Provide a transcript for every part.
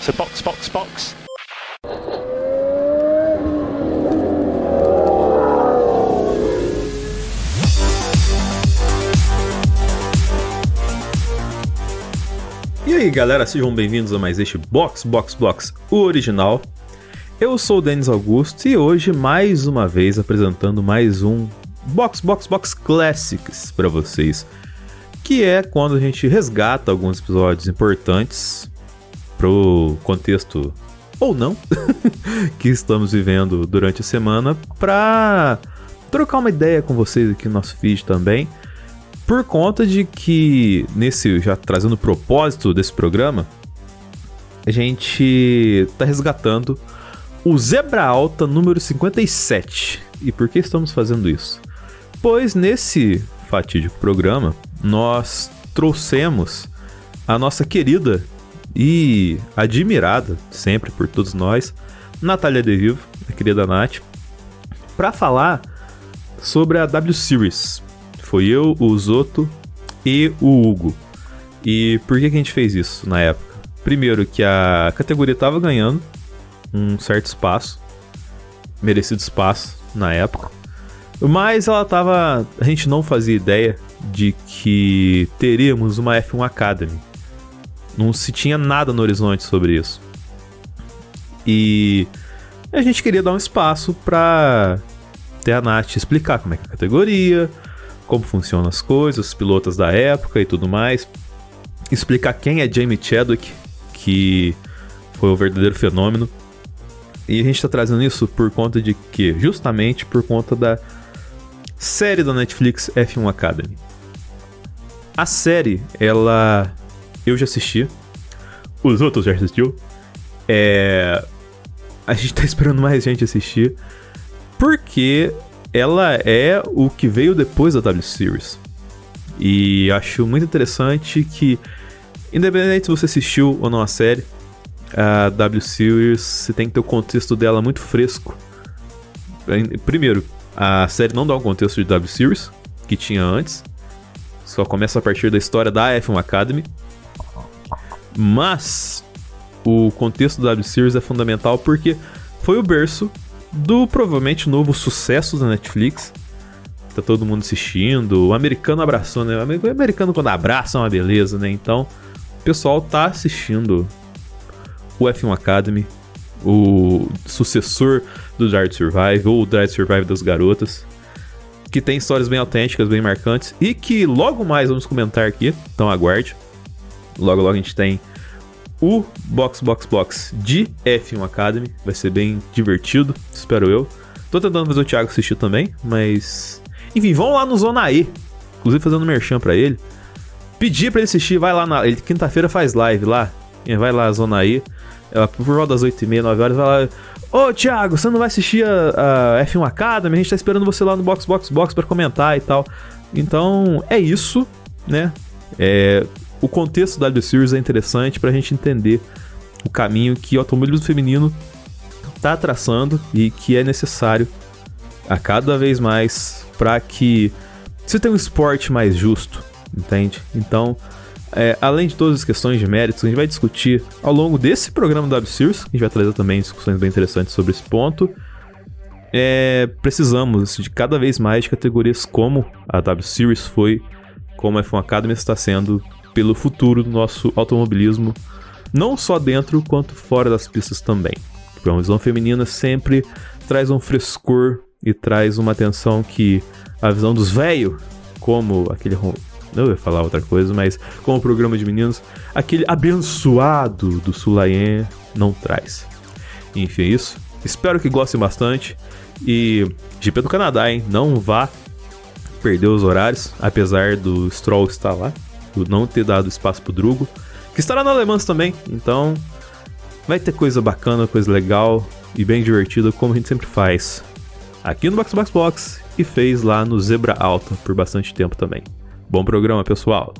So box, box, box. E aí galera, sejam bem-vindos a mais este Box o original. Eu sou o Denis Augusto e hoje mais uma vez apresentando mais um Box Classics para vocês, que é quando a gente resgata alguns episódios importantes pro contexto ou não que estamos vivendo durante a semana, para trocar uma ideia com vocês aqui no nosso feed também. Por conta de que, já trazendo o propósito desse programa, a gente tá resgatando o Zebra Alta número 57. E por que estamos fazendo isso? Pois nesse fatídico programa, nós trouxemos a nossa querida e admirada, sempre por todos nós, Natália De Vivo, a querida Nath, para falar sobre a W Series. Foi eu, o Zoto e o Hugo. E por que a gente fez isso na época? Primeiro, que a categoria estava ganhando um certo espaço, merecido espaço na época, mas a gente não fazia ideia de que teríamos uma F1 Academy. Não se tinha nada no horizonte sobre isso. E a gente queria dar um espaço para ter a Nath explicar como é que é a categoria, como funcionam as coisas, os pilotos da época e tudo mais. Explicar quem é Jamie Chadwick, que foi o verdadeiro fenômeno. E a gente tá trazendo isso por conta de que? Justamente por conta da série da Netflix F1 Academy. A série, eu já assisti. Os outros já assistiu. A gente tá esperando mais gente assistir, porque ela é o que veio depois da W Series. E acho muito interessante que, independente se você assistiu ou não a série, a W Series, você tem que ter o contexto dela muito fresco. Primeiro, a série não dá um contexto de W Series, que tinha antes. Só começa a partir da história da F1 Academy. Mas o contexto da W Series é fundamental porque foi o berço do provavelmente novo sucesso da Netflix. Tá todo mundo assistindo. O americano abraçou, né? O americano quando abraça é uma beleza, né? Então, o pessoal tá assistindo o F1 Academy, o sucessor do Drive to Survive, ou o Drive to Survive das garotas, que tem histórias bem autênticas, bem marcantes, e que logo mais vamos comentar aqui, então aguarde. Logo a gente tem o Box de F1 Academy. Vai ser bem divertido, espero eu. Tô tentando fazer o Thiago assistir também, mas... Enfim, vão lá no Zona E, inclusive fazendo merchan pra ele. Pedir pra ele assistir, vai lá ele quinta-feira faz live lá. Vai lá, Zona E, por volta das 8h30, 9h, vai lá. Ô Thiago, você não vai assistir a F1 Academy? A gente tá esperando você lá no Box pra comentar e tal. Então, é isso, né? O contexto da W Series é interessante pra gente entender o caminho que o automobilismo feminino tá traçando e que é necessário a cada vez mais para que você tenha um esporte mais justo, entende? Então, além de todas as questões de méritos que a gente vai discutir ao longo desse programa da W Series, a gente vai trazer também discussões bem interessantes sobre esse ponto, precisamos de cada vez mais de categorias como a W Series foi, como a F1 Academy está sendo, pelo futuro do nosso automobilismo, não só dentro quanto fora das pistas também. Porque a visão feminina sempre traz um frescor e traz uma atenção que a visão dos velhos, como aquele... Não ia falar outra coisa, mas como o programa de meninos, aquele abençoado do Sulayen não traz. Enfim, é isso. Espero que gostem bastante. E GP do Canadá, hein? Não vá perder os horários, apesar do Stroll estar lá, por não ter dado espaço pro Drugo, que estará na Alemãs também. Então, vai ter coisa bacana, coisa legal e bem divertida, como a gente sempre faz aqui no Box e fez lá no Zebra Alta por bastante tempo também. Bom programa, pessoal!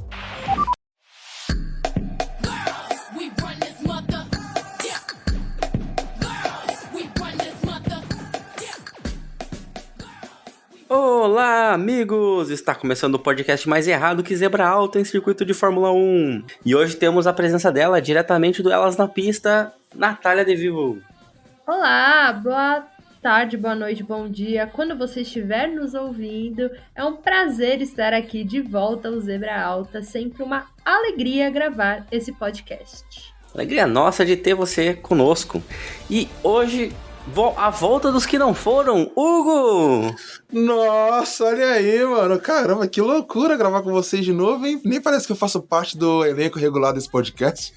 Olá, amigos! Está começando o podcast mais errado que Zebra Alta em circuito de Fórmula 1. E hoje temos a presença dela diretamente do Elas na Pista, Natália De Vivo. Olá, boa tarde, boa noite, bom dia. Quando você estiver nos ouvindo, é um prazer estar aqui de volta ao Zebra Alta. Sempre uma alegria gravar esse podcast. Alegria nossa de ter você conosco. E hoje, a volta dos que não foram, Hugo! Nossa, olha aí, mano. Caramba, que loucura gravar com vocês de novo, hein? Nem parece que eu faço parte do elenco regular desse podcast.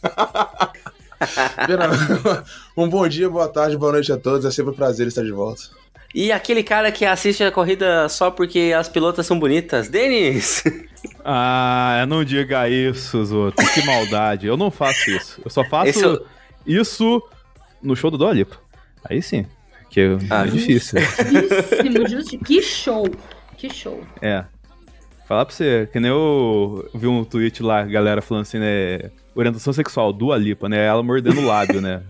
Um bom dia, boa tarde, boa noite a todos. É sempre um prazer estar de volta. E aquele cara que assiste a corrida só porque as pilotas são bonitas, Denis! Não diga isso, Zoto. Que maldade. Eu não faço isso. Eu só faço isso no show do Dua Lipa. Aí sim, que é difícil. Justíssimo. Que show. Que show. É. Falar pra você, que nem eu vi um tweet lá, galera falando assim, né? Orientação sexual, Dua Lipa, né? Ela mordendo o lábio, né?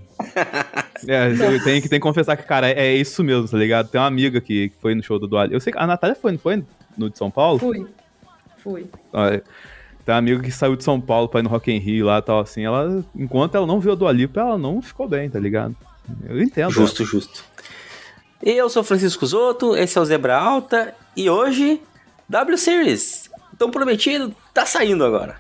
Tem que confessar que, cara, é isso mesmo, tá ligado? Tem uma amiga que foi no show do Dua Lipa. Eu sei que a Natália foi, não foi? No de São Paulo? Fui. Tem uma amiga que saiu de São Paulo pra ir no Rock in Rio lá e tal, assim. Ela, enquanto ela não viu a Dua Lipa, ela não ficou bem, tá ligado? Eu entendo. Justo. Eu sou Francisco Zoto, esse é o Zebra Alta, e hoje, W Series. Tão prometido, tá saindo agora.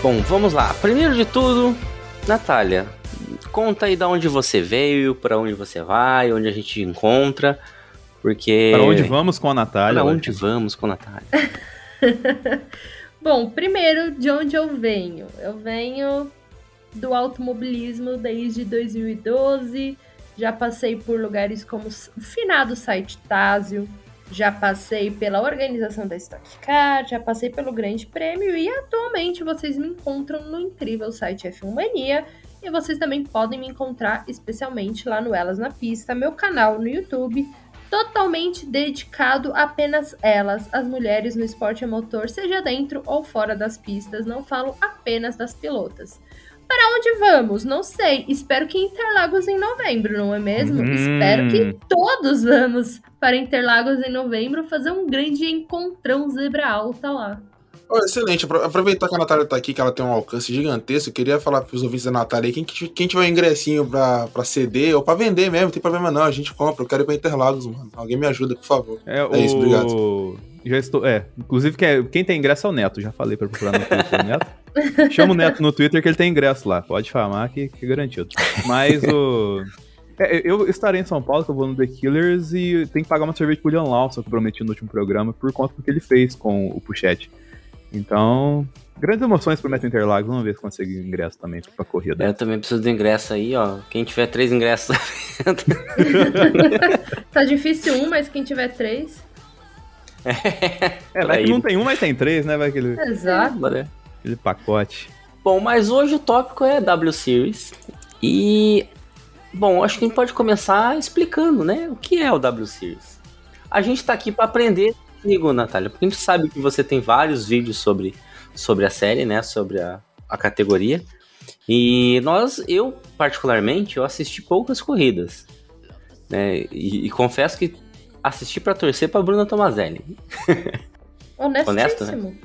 Bom, vamos lá. Primeiro de tudo, Natália, conta aí de onde você veio, pra onde você vai, onde a gente encontra, porque... Para onde vamos com a Natália? Para onde vamos com a Natália? Bom, primeiro, de onde eu venho? Eu venho do automobilismo desde 2012, já passei por lugares como o finado site Tásio, já passei pela organização da Stock Car, já passei pelo Grande Prêmio e atualmente vocês me encontram no incrível site F1 Mania e vocês também podem me encontrar especialmente lá no Elas na Pista, meu canal no YouTube, totalmente dedicado a apenas elas, as mulheres no esporte a motor, seja dentro ou fora das pistas, não falo apenas das pilotas. Para onde vamos? Não sei. Espero que Interlagos em novembro, não é mesmo? Espero que todos vamos para Interlagos em novembro fazer um grande encontrão Zebra Alta lá. Excelente. Aproveitar que a Natália tá aqui, que ela tem um alcance gigantesco, eu queria falar pros ouvintes da Natália aí, quem tiver um ingressinho pra ceder ou pra vender mesmo, não tem problema não, a gente compra. Eu quero ir pra Interlagos, mano. Alguém me ajuda, por favor. Isso, obrigado. Já estou. Inclusive, quem tem ingresso é o Neto, já falei pra procurar no Twitter o Neto. Chama o Neto no Twitter que ele tem ingresso lá. Pode famar que é garantido. Mas eu estarei em São Paulo, que eu vou no The Killers, e tem que pagar uma cerveja pro Leon Lawson, que eu prometi no último programa, por conta do que ele fez com o Puchete. Então, grandes emoções pro Metro Interlagos. Vamos ver se consigo ingresso também pra corrida. Eu também preciso de ingresso aí, ó. Quem tiver 3 ingressos. Tá difícil mas quem tiver 3... Vai que não tem mas tem 3, né? Vai aquele... Exato. Aquele pacote. Bom, mas hoje o tópico é W Series. E, bom, acho que a gente pode começar explicando, né? O que é o W Series. A gente tá aqui pra aprender comigo, Natália, porque a gente sabe que você tem vários vídeos sobre a série, né? Sobre a categoria. E eu particularmente, eu assisti poucas corridas, né? E confesso que assisti pra torcer pra Bruna Tomazelli. Honesto, né?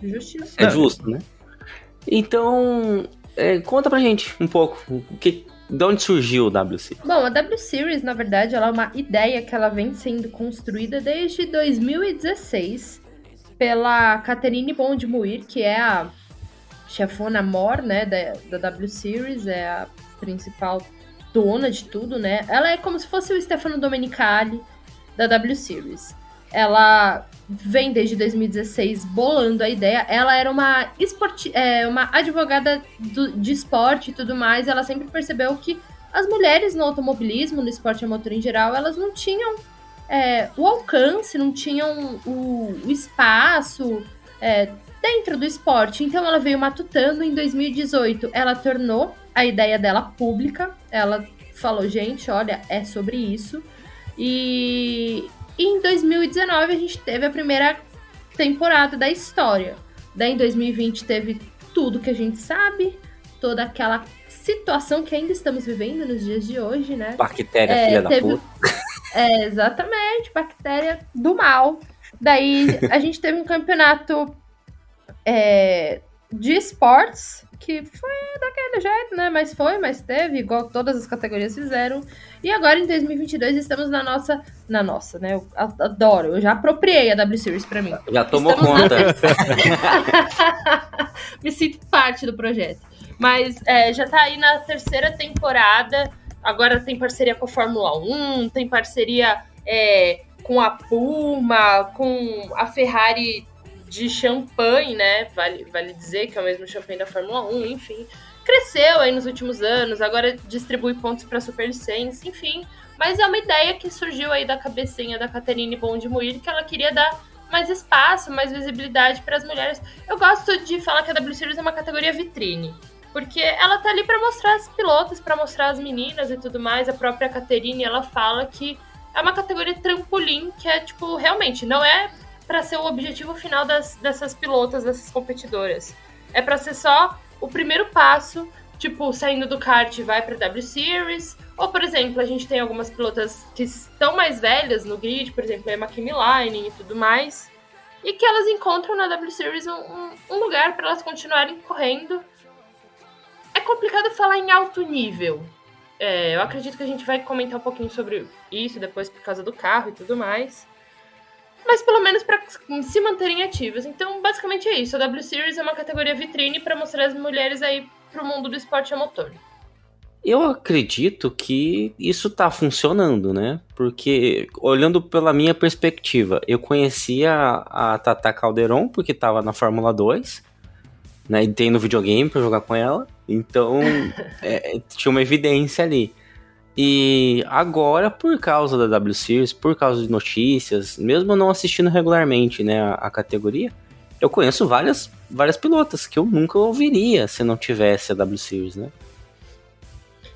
Justíssimo. É justo, né? Então, conta pra gente um pouco de onde surgiu o W Series. Bom, a W Series, na verdade, ela é uma ideia que ela vem sendo construída desde 2016 pela Catherine Bond-Muir, que é a chefona mor, né, da W Series, é a principal dona de tudo, né? Ela é como se fosse o Stefano Domenicali da W Series. Ela vem desde 2016 bolando a ideia. Ela era uma advogada de esporte e tudo mais. Ela sempre percebeu que as mulheres no automobilismo, no esporte a motor em geral, elas não tinham o alcance, não tinham o espaço dentro do esporte. Então ela veio matutando. Em 2018, ela tornou a ideia dela pública. Ela falou, gente, olha, é sobre isso. E em 2019 a gente teve a primeira temporada da história. Daí em 2020 teve tudo que a gente sabe, toda aquela situação que ainda estamos vivendo nos dias de hoje, né? Bactéria, filha da puta. Exatamente, bactéria do mal. Daí a gente teve um campeonato de esportes, que foi daquele jeito, né? Mas teve, igual todas as categorias fizeram. E agora, em 2022, estamos na nossa, né? Eu adoro, eu já apropriei a W Series pra mim. Já tomou conta. Me sinto parte do projeto. Mas já tá aí na terceira temporada. Agora tem parceria com a Fórmula 1, tem parceria com a Puma, com a Ferrari de champanhe, né? Vale dizer que é o mesmo champanhe da Fórmula 1, enfim. Cresceu aí nos últimos anos, agora distribui pontos para Superlicença, enfim. Mas é uma ideia que surgiu aí da cabecinha da Catherine Bond-Muir, que ela queria dar mais espaço, mais visibilidade para as mulheres. Eu gosto de falar que a W Series é uma categoria vitrine, porque ela tá ali para mostrar as pilotas, para mostrar as meninas e tudo mais. A própria Catherine, ela fala que é uma categoria trampolim, que é, tipo, realmente, não é para ser o objetivo final dessas pilotas, dessas competidoras. É para ser só o primeiro passo, tipo, saindo do kart vai para W Series. Ou, por exemplo, a gente tem algumas pilotas que estão mais velhas no grid, por exemplo, a Emma Kimi-Leinen e tudo mais, e que elas encontram na W Series um lugar para elas continuarem correndo. É complicado falar em alto nível. Eu acredito que a gente vai comentar um pouquinho sobre isso depois por causa do carro e tudo mais. Mas pelo menos para se manterem ativas. Então, basicamente é isso. A W Series é uma categoria vitrine para mostrar as mulheres aí pro mundo do esporte a motor. Eu acredito que isso tá funcionando, né? Porque, olhando pela minha perspectiva, eu conhecia a Tata Calderon porque tava na Fórmula 2, né? E tem no videogame pra jogar com ela. Então, tinha uma evidência ali. E agora, por causa da W Series, por causa de notícias, mesmo não assistindo regularmente, né, a categoria, eu conheço várias pilotas que eu nunca ouviria se não tivesse a W Series, né?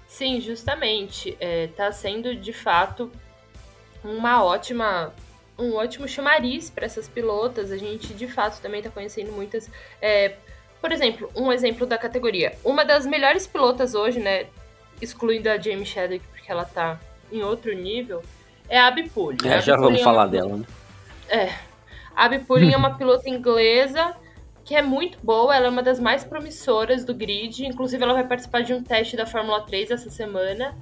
Sim, justamente. Tá sendo, de fato, um ótimo chamariz para essas pilotas. A gente, de fato, também tá conhecendo muitas... por exemplo, um exemplo da categoria. Uma das melhores pilotas hoje, né, excluindo a Jamie Chadwick, porque ela tá em outro nível, é a Abby Pulling. Já vamos falar dela, né? A Abby Pulling é uma pilota inglesa que é muito boa, ela é uma das mais promissoras do grid, inclusive ela vai participar de um teste da Fórmula 3 essa semana,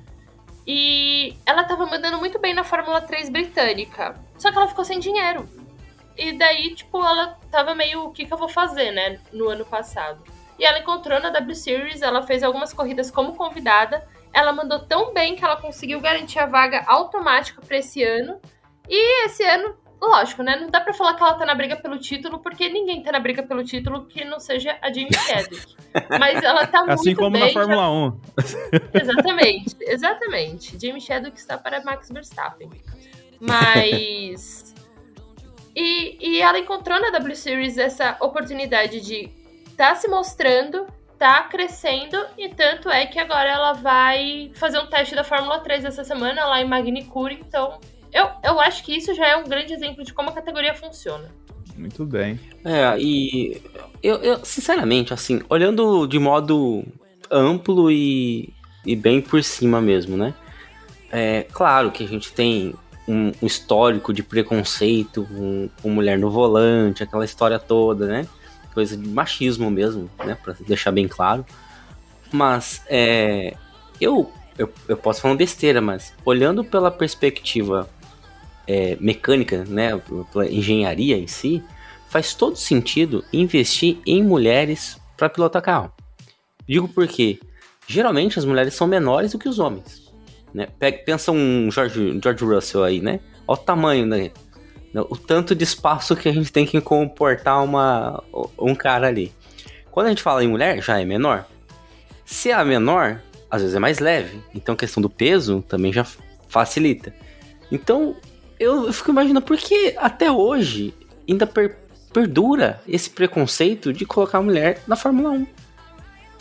e ela tava mandando muito bem na Fórmula 3 britânica, só que ela ficou sem dinheiro. E daí, tipo, ela tava meio, o que eu vou fazer, né, no ano passado. E ela encontrou na W Series, ela fez algumas corridas como convidada, ela mandou tão bem que ela conseguiu garantir a vaga automática para esse ano. E esse ano, lógico, né, não dá pra falar que ela tá na briga pelo título, porque ninguém tá na briga pelo título que não seja a Jamie Chadwick. Mas ela tá muito bem. Assim como na Fórmula 1. Exatamente. Jamie Chadwick está para Max Verstappen. Mas... E ela encontrou na W Series essa oportunidade de tá se mostrando, tá crescendo, e tanto é que agora ela vai fazer um teste da Fórmula 3 essa semana lá em Magny-Cours. Então, eu acho que isso já é um grande exemplo de como a categoria funciona. Muito bem. E eu sinceramente, assim, olhando de modo amplo e bem por cima mesmo, né? Claro que a gente tem um histórico de preconceito com mulher no volante, aquela história toda, né? Coisa de machismo mesmo, né? Pra deixar bem claro. Mas eu posso falar uma besteira, mas olhando pela perspectiva mecânica, né? Pela engenharia em si, faz todo sentido investir em mulheres para pilotar carro. Digo porque geralmente as mulheres são menores do que os homens, né? Pensa um George Russell aí, né? Olha o tamanho, né? O tanto de espaço que a gente tem que comportar um cara ali. Quando a gente fala em mulher, já é menor. Se é a menor, às vezes é mais leve. Então a questão do peso também já facilita. Então eu fico imaginando por que até hoje ainda perdura esse preconceito de colocar a mulher na Fórmula 1.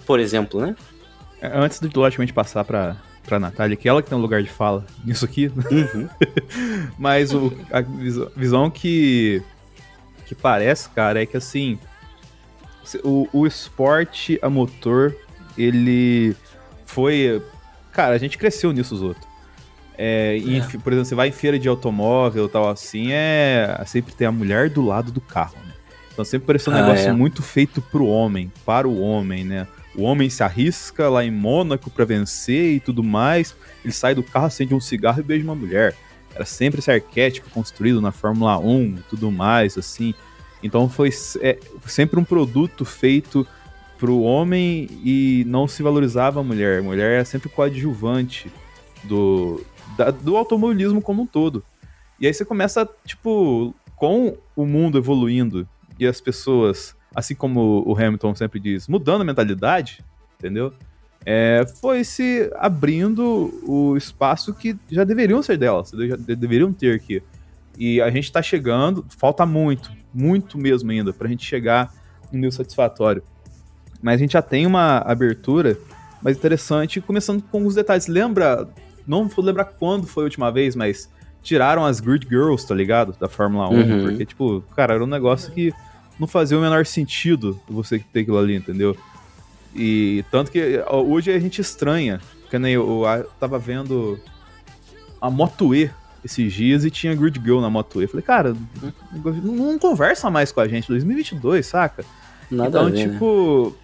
Por exemplo, né? Antes de logicamente passar pra Natália, que ela que tem um lugar de fala nisso aqui, Uhum. mas a visão que parece, cara, é que assim, o esporte a motor, ele foi... Cara, a gente cresceu nisso os outros. Por exemplo, você vai em feira de automóvel e tal assim, sempre tem a mulher do lado do carro, né? Então sempre parece um negócio muito feito pro homem, para o homem, né? O homem se arrisca lá em Mônaco pra vencer e tudo mais, ele sai do carro, acende um cigarro e beija uma mulher. Era sempre esse arquétipo construído na Fórmula 1 e tudo mais, assim. Então foi sempre um produto feito pro homem e não se valorizava a mulher. A mulher era sempre coadjuvante do automobilismo como um todo. E aí você começa, tipo, com o mundo evoluindo e as pessoas, assim como o Hamilton sempre diz, mudando a mentalidade, entendeu? Foi se abrindo o espaço que já deveriam ser delas, já deveriam ter aqui. E a gente tá chegando, falta muito mesmo ainda, pra gente chegar no nível satisfatório. Mas a gente já tem uma abertura mais interessante, começando com os detalhes. Lembra, não vou lembrar quando foi a última vez, mas tiraram as Grid Girls, tá ligado? Da Fórmula 1, porque, tipo, cara, era um negócio que não fazia o menor sentido você ter aquilo ali, entendeu? E tanto que hoje a gente estranha, porque nem eu tava vendo a Moto E esses dias e tinha Grid Girl na Moto E. Eu falei, cara, não conversa mais com a gente, 2022, saca? Nada então, a ver, tipo,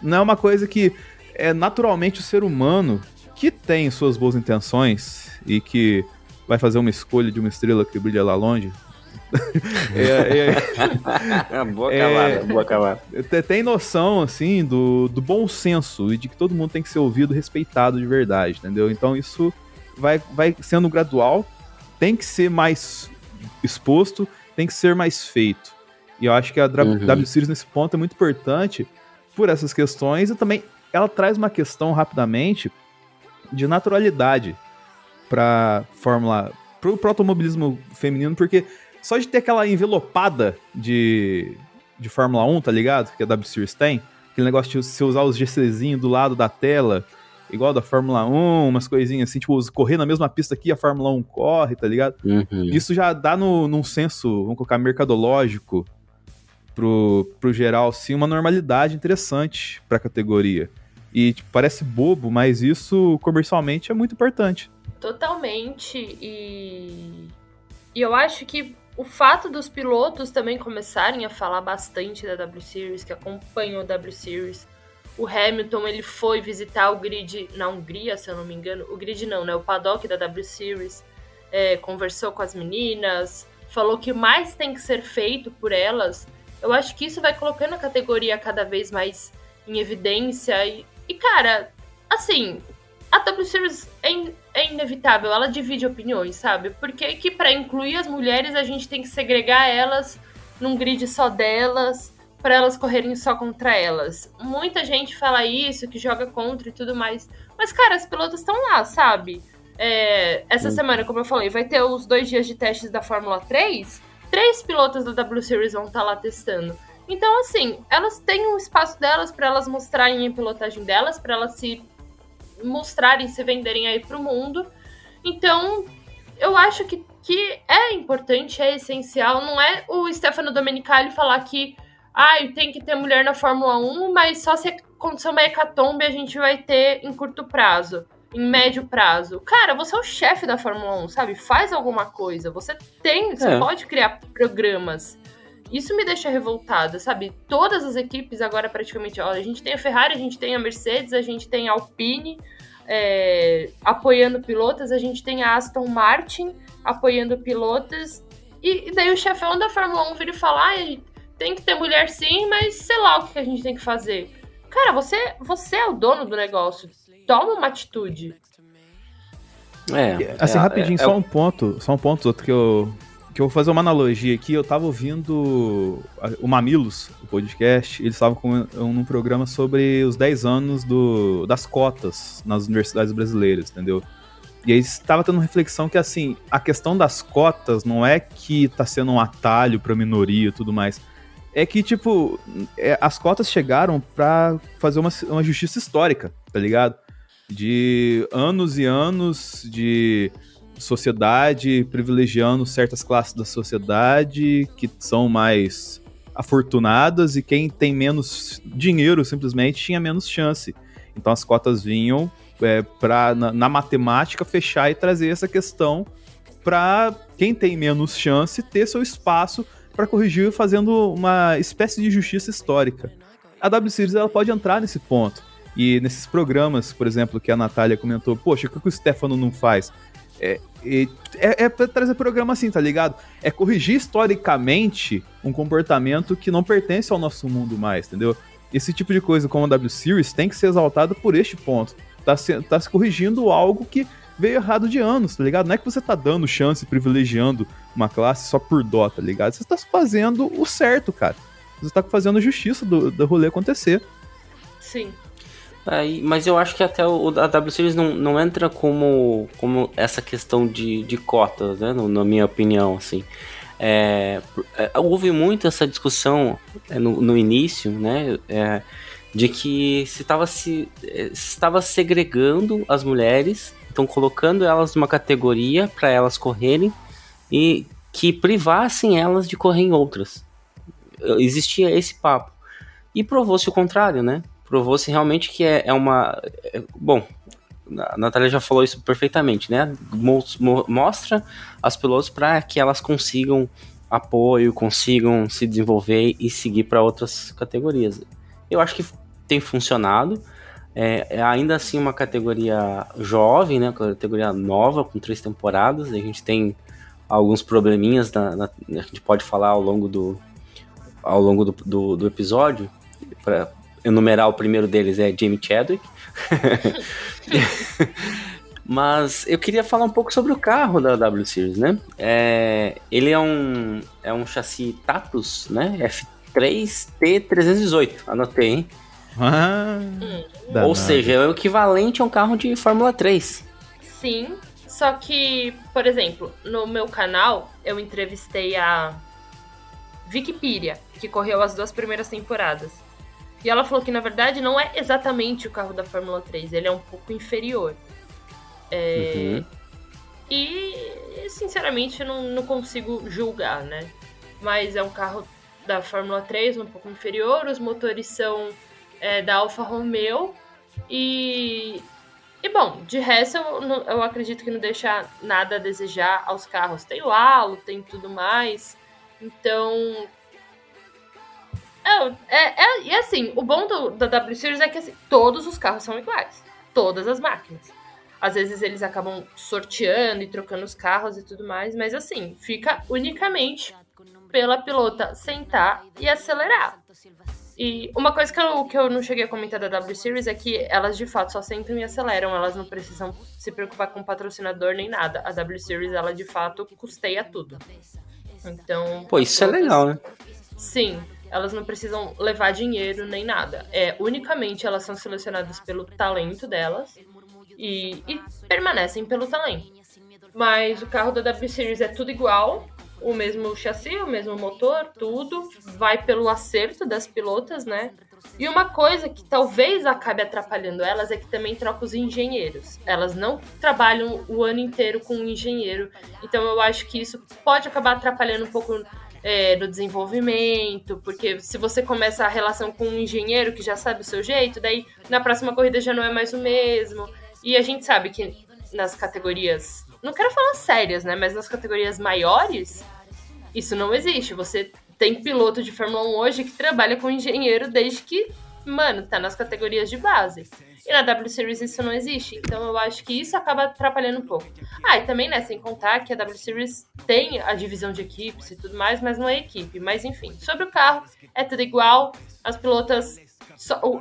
não é uma coisa que é naturalmente o ser humano que tem suas boas intenções e que vai fazer uma escolha de uma estrela que brilha lá longe. Boa cavada. Tem noção, assim, do bom senso e de que todo mundo tem que ser ouvido, respeitado de verdade, entendeu? Então isso vai sendo gradual, tem que ser mais exposto, tem que ser mais feito. E eu acho que a W Series nesse ponto é muito importante por essas questões, e também ela traz uma questão rapidamente de naturalidade pra Fórmula, pro automobilismo feminino, porque só de ter aquela envelopada de Fórmula 1, tá ligado? Que a W Series tem, aquele negócio de você usar os GCzinhos do lado da tela, igual da Fórmula 1, umas coisinhas assim, tipo, correr na mesma pista que a Fórmula 1 corre, tá ligado? Isso já dá num senso, vamos colocar, mercadológico pro geral, sim, uma normalidade interessante pra categoria. E tipo, parece bobo, mas isso comercialmente é muito importante. Totalmente. E eu acho que o fato dos pilotos também começarem a falar bastante da W Series, que acompanham a W Series. O Hamilton, ele foi visitar o grid na Hungria, se eu não me engano. O grid não, né? O paddock da W Series. Conversou com as meninas, falou que mais tem que ser feito por elas. Eu acho que isso vai colocando a categoria cada vez mais em evidência. E cara, assim, a W Series é inevitável, ela divide opiniões, sabe? Porque que pra incluir as mulheres, a gente tem que segregar elas num grid só delas, pra elas correrem só contra elas. Muita gente fala isso, que joga contra e tudo mais. Mas, cara, as pilotos estão lá, sabe? Essa semana, como eu falei, vai ter os 2 dias de testes da Fórmula 3. 3 pilotos da W Series vão estar lá testando. Então, assim, elas têm um espaço delas pra elas mostrarem a pilotagem delas, pra elas se mostrarem, se venderem aí pro mundo. Então, eu acho que é importante, é essencial. Não é o Stefano Domenicali falar que tem que ter mulher na Fórmula 1, mas só se acontecer uma hecatombe a gente vai ter em curto prazo, em médio prazo. Cara, você é o chefe da Fórmula 1, sabe? Faz alguma coisa. Você pode criar programas. Isso me deixa revoltada, sabe? Todas as equipes agora praticamente... Olha, a gente tem a Ferrari, a gente tem a Mercedes, a gente tem a Alpine apoiando pilotos, a gente tem a Aston Martin apoiando pilotos, e daí o chefão da Fórmula 1 vira e fala, tem que ter mulher sim, mas sei lá o que a gente tem que fazer. Cara, você é o dono do negócio. Toma uma atitude. Assim, rapidinho, só um ponto outro que que eu vou fazer uma analogia aqui, eu tava ouvindo o Mamilos, o podcast, eles estavam num programa sobre os 10 anos das cotas nas universidades brasileiras, entendeu? E aí estava tendo uma reflexão que, assim, a questão das cotas não é que tá sendo um atalho pra minoria e tudo mais, é que, tipo, as cotas chegaram pra fazer uma justiça histórica, tá ligado? De anos e anos de sociedade privilegiando certas classes da sociedade que são mais afortunadas e quem tem menos dinheiro simplesmente tinha menos chance. Então as cotas vinham para na matemática fechar e trazer essa questão para quem tem menos chance ter seu espaço para corrigir fazendo uma espécie de justiça histórica. A W-Series ela pode entrar nesse ponto. E nesses programas, por exemplo, que a Natália comentou, poxa, o que o Stefano não faz? É pra trazer programa assim, tá ligado? É corrigir historicamente um comportamento que não pertence ao nosso mundo mais, entendeu? Esse tipo de coisa como a W-Series tem que ser exaltado por este ponto. Tá se corrigindo algo que veio errado de anos, tá ligado? Não é que você tá dando chance, privilegiando uma classe só por dó, tá ligado? Você tá fazendo o certo, cara. Você tá fazendo a justiça do rolê acontecer. Sim. Mas eu acho que até a W-Series não entra como essa questão de cotas, né? Na minha opinião, assim. Houve muito essa discussão no início, né? De que se estava segregando as mulheres, então colocando elas numa categoria para elas correrem e que privassem elas de correr em outras. Existia esse papo. E provou-se o contrário, né? Provou-se realmente que bom, a Natália já falou isso perfeitamente, né? Mostra as pilotos para que elas consigam apoio, consigam se desenvolver e seguir para outras categorias. Eu acho que tem funcionado. É ainda assim uma categoria jovem, né? Uma categoria nova, com 3 temporadas. A gente tem alguns probleminhas, a gente pode falar ao longo do episódio. Para enumerar, o primeiro deles é Jamie Chadwick. Mas eu queria falar um pouco sobre o carro da W-Series, né? Ele é um chassi Tatus, né? F3T318, anotei, hein? Ou seja, é o equivalente a um carro de Fórmula 3. Sim, só que, por exemplo, no meu canal, eu entrevistei a Vicky Piria, que correu as 2 primeiras temporadas. E ela falou que, na verdade, não é exatamente o carro da Fórmula 3, ele é um pouco inferior. E, sinceramente, não consigo julgar, né? Mas é um carro da Fórmula 3, um pouco inferior, os motores são da Alfa Romeo. E bom, de resto, eu acredito que não deixa nada a desejar aos carros. Tem o halo, tem tudo mais. Então... E assim, o bom da W-Series é que assim, todos os carros são iguais. Todas as máquinas. Às vezes eles acabam sorteando e trocando os carros e tudo mais, mas assim, fica unicamente pela pilota sentar e acelerar. E uma coisa que eu não cheguei a comentar da W-Series é que elas de fato só sentam e aceleram, elas não precisam se preocupar com patrocinador nem nada. A W-Series, ela de fato custeia tudo. Então... Pô, isso é legal, né? Sim. Elas não precisam levar dinheiro nem nada. Unicamente elas são selecionadas pelo talento delas e permanecem pelo talento. Mas o carro da W-Series é tudo igual, o mesmo chassi, o mesmo motor, tudo. Vai pelo acerto das pilotas, né? E uma coisa que talvez acabe atrapalhando elas é que também troca os engenheiros. Elas não trabalham o ano inteiro com um engenheiro. Então eu acho que isso pode acabar atrapalhando um pouco... do desenvolvimento, porque se você começa a relação com um engenheiro que já sabe o seu jeito, daí na próxima corrida já não é mais o mesmo. E a gente sabe que nas categorias, não quero falar sérias, né, mas nas categorias maiores, isso não existe. Você tem piloto de Fórmula 1 hoje que trabalha com engenheiro desde que, tá nas categorias de base. E na W-Series isso não existe. Então eu acho que isso acaba atrapalhando um pouco. E também, né, sem contar que a W-Series tem a divisão de equipes e tudo mais, mas não é equipe. Mas enfim, sobre o carro, é tudo igual. As pilotas,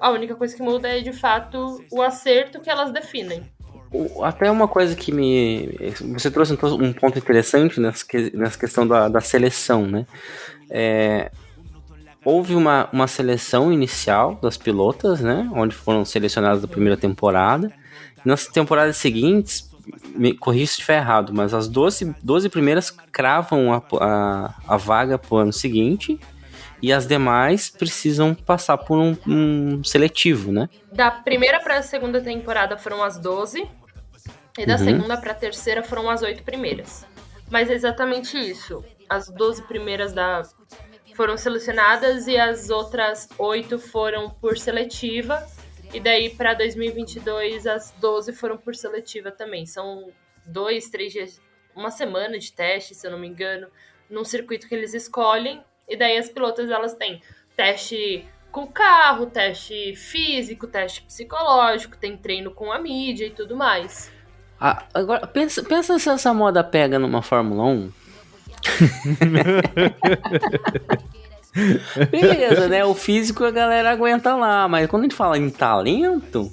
a única coisa que muda é, de fato, o acerto que elas definem. Até uma coisa que você trouxe um ponto interessante nessa questão da seleção, né? Houve uma seleção inicial das pilotas, né? Onde foram selecionadas da primeira temporada. Nas temporadas seguintes, me corrija se estiver errado, mas as 12 primeiras cravam a vaga pro ano seguinte. E as demais precisam passar por um seletivo, né? Da primeira para a segunda temporada foram as 12. E da segunda para a terceira foram as 8 primeiras. Mas é exatamente isso. As 12 primeiras foram selecionadas e as outras 8 foram por seletiva. E daí para 2022 as 12 foram por seletiva também. São 2, 3 dias, uma semana de teste, se eu não me engano, num circuito que eles escolhem. E daí as pilotas, elas têm teste com carro, teste físico, teste psicológico, tem treino com a mídia e tudo mais. Agora, pensa se essa moda pega numa Fórmula 1. Beleza, né? O físico a galera aguenta lá, mas quando a gente fala em talento...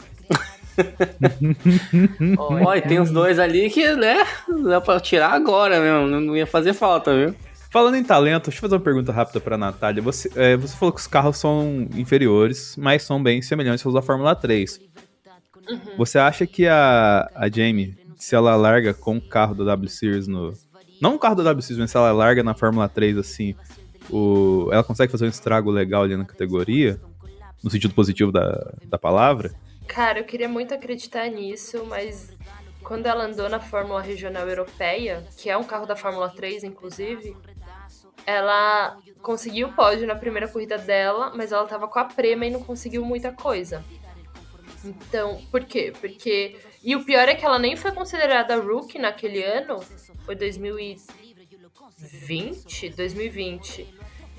Olha, tem os dois ali que, né? Dá pra tirar agora mesmo, não ia fazer falta, viu? Falando em talento, deixa eu fazer uma pergunta rápida pra Natália. Você falou que os carros são inferiores, mas são bem semelhantes aos da Fórmula 3. Você acha que a Jamie, se ela larga com o carro da W Series não o carro da W Series, mas se ela larga na Fórmula 3, assim, ela consegue fazer um estrago legal ali na categoria? No sentido positivo da palavra? Cara, eu queria muito acreditar nisso, mas quando ela andou na Fórmula Regional Europeia, que é um carro da Fórmula 3, inclusive, ela conseguiu o pódio na primeira corrida dela, mas ela tava com a Prema e não conseguiu muita coisa. Então, por quê? Porque... E o pior é que ela nem foi considerada rookie naquele ano, foi 2020.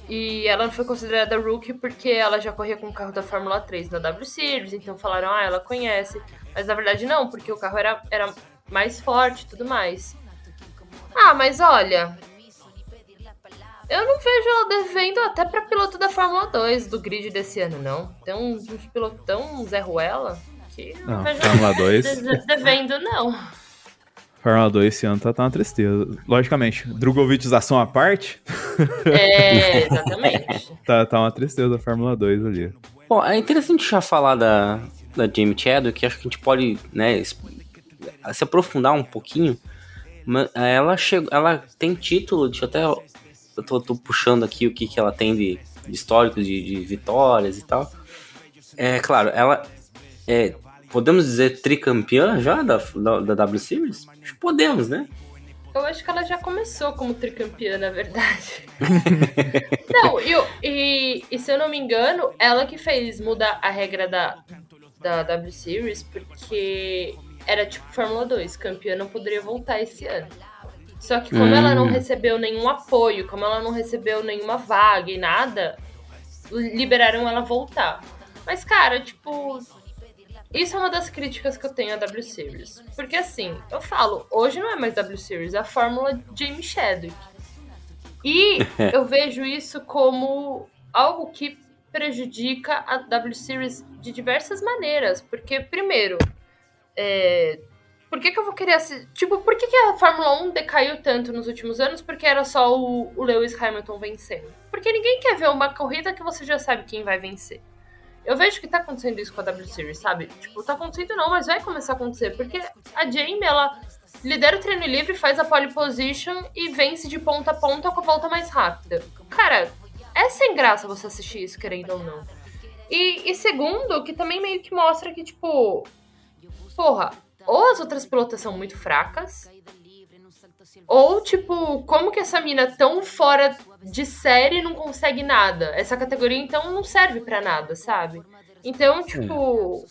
E ela não foi considerada rookie porque ela já corria com o carro da Fórmula 3 na W Series, então falaram, ela conhece. Mas na verdade não, porque o carro era mais forte e tudo mais. Mas olha, eu não vejo ela devendo até pra piloto da Fórmula 2 do grid desse ano, não. Tem uns pilotão Zé Ruela que não vejo Fórmula 2 devendo, não. Fórmula 2 esse ano tá uma tristeza. Logicamente, Drogovichização à parte. Exatamente. tá uma tristeza a Fórmula 2 ali. Bom, é interessante já falar da Jamie Chadwick, que acho que a gente pode, né, se aprofundar um pouquinho. Ela tem título, deixa eu tô puxando aqui o que ela tem de histórico de vitórias e tal. Claro, ela podemos dizer tricampeã já da W Series? Acho que podemos, né? Eu acho que ela já começou como tricampeã, na verdade. Não, e se eu não me engano, ela que fez mudar a regra da W Series, porque era tipo Fórmula 2, campeã não poderia voltar esse ano. Só que como ela não recebeu nenhum apoio, como ela não recebeu nenhuma vaga e nada, liberaram ela voltar. Mas, cara, tipo... Isso é uma das críticas que eu tenho à W Series. Porque, assim, eu falo, hoje não é mais W Series, é a Fórmula Jamie Chadwick. E eu vejo isso como algo que prejudica a W Series de diversas maneiras. Porque, primeiro, por que eu vou querer assistir? Tipo, por que a Fórmula 1 decaiu tanto nos últimos anos? Porque era só o Lewis Hamilton vencendo. Porque ninguém quer ver uma corrida que você já sabe quem vai vencer. Eu vejo que tá acontecendo isso com a W Series, sabe? Tipo, tá acontecendo não, mas vai começar a acontecer. Porque a Jamie, ela lidera o treino livre, faz a pole position e vence de ponta a ponta com a volta mais rápida. Cara, é sem graça você assistir isso, querendo ou não. E segundo, que também meio que mostra que, tipo... Porra, ou as outras pilotas são muito fracas... Ou, tipo, como que essa mina tão fora de série não consegue nada? Essa categoria, então, não serve pra nada, sabe? Então, tipo...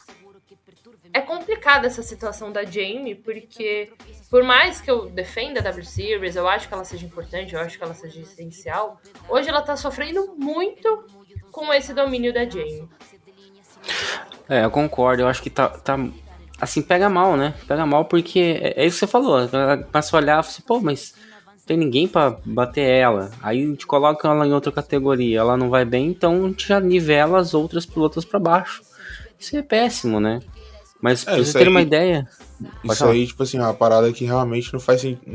É complicada essa situação da Jamie, porque por mais que eu defenda a W Series, eu acho que ela seja importante, eu acho que ela seja essencial, hoje ela tá sofrendo muito com esse domínio da Jamie. Eu concordo, eu acho que tá assim, pega mal, né? Pega mal porque é isso que você falou. Ela começa a olhar e fala assim, pô, mas não tem ninguém pra bater ela. Aí a gente coloca ela em outra categoria, ela não vai bem, então a gente já nivela as outras pilotas pra baixo. Isso é péssimo, né? Mas pra isso vocês terem uma aí- ideia... Pode Isso falar. aí, tipo assim, é uma parada que realmente não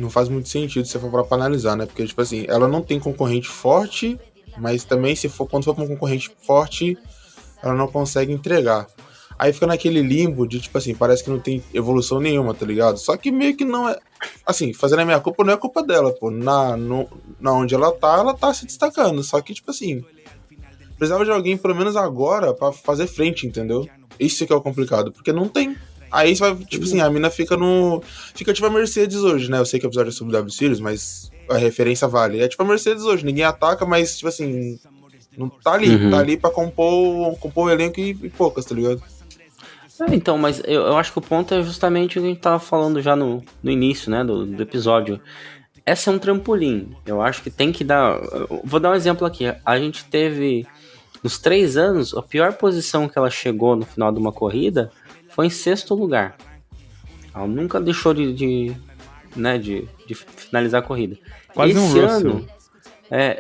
faz muito sentido se for pra analisar, né? Porque, tipo assim, ela não tem concorrente forte, mas também quando for pra um concorrente forte, ela não consegue entregar. Aí fica naquele limbo de, tipo assim, parece que não tem evolução nenhuma, tá ligado? Só que meio que não é. Assim, fazendo a minha culpa não é culpa dela, pô. Na onde ela tá se destacando. Só que, tipo assim, precisava de alguém, pelo menos agora, pra fazer frente, entendeu? Isso que é o complicado, porque não tem. Aí você vai, tipo assim, a mina fica no. Fica tipo a Mercedes hoje, né? Eu sei que o episódio é sobre o W Series, mas a referência vale. É tipo a Mercedes hoje, ninguém ataca, mas, tipo assim, não tá ali. Uhum. Tá ali pra compor o elenco e poucas, tá ligado? Então, mas eu acho que o ponto é justamente o que a gente tava falando já no início, né, do episódio. Essa é um trampolim. Eu acho que tem que dar... Vou dar um exemplo aqui. A gente teve, nos 3 anos, a pior posição que ela chegou no final de uma corrida foi em 6º lugar. Ela nunca deixou de finalizar a corrida. Quase um Russell.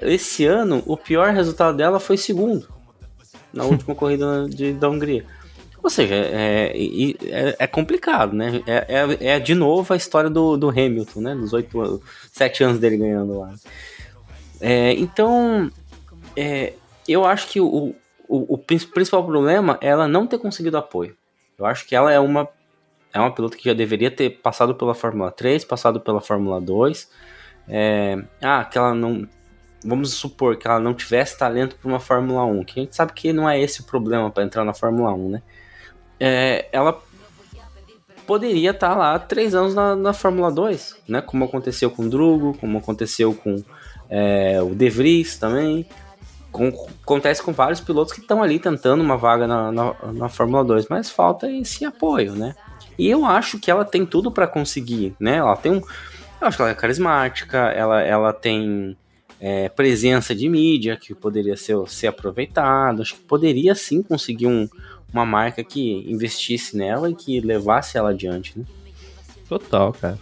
Esse ano, o pior resultado dela foi 2º, na última corrida da Hungria. Ou seja, é complicado, né? É de novo a história do Hamilton, né? Dos 7 anos dele ganhando lá. Então, eu acho que o principal problema é ela não ter conseguido apoio. Eu acho que ela é uma pilota que já deveria ter passado pela Fórmula 3, passado pela Fórmula 2. Que ela não... Vamos supor que ela não tivesse talento para uma Fórmula 1, que a gente sabe que não é esse o problema para entrar na Fórmula 1, né? Ela poderia estar lá 3 anos na Fórmula 2, né? Como aconteceu com o Drugo, como aconteceu com o De Vries também. Acontece com vários pilotos que estão ali tentando uma vaga na Fórmula 2, mas falta esse apoio, né? E eu acho que ela tem tudo para conseguir, né? Eu acho que ela é carismática, ela tem presença de mídia que poderia ser aproveitada. Acho que poderia sim conseguir uma marca que investisse nela e que levasse ela adiante, né? Total, cara.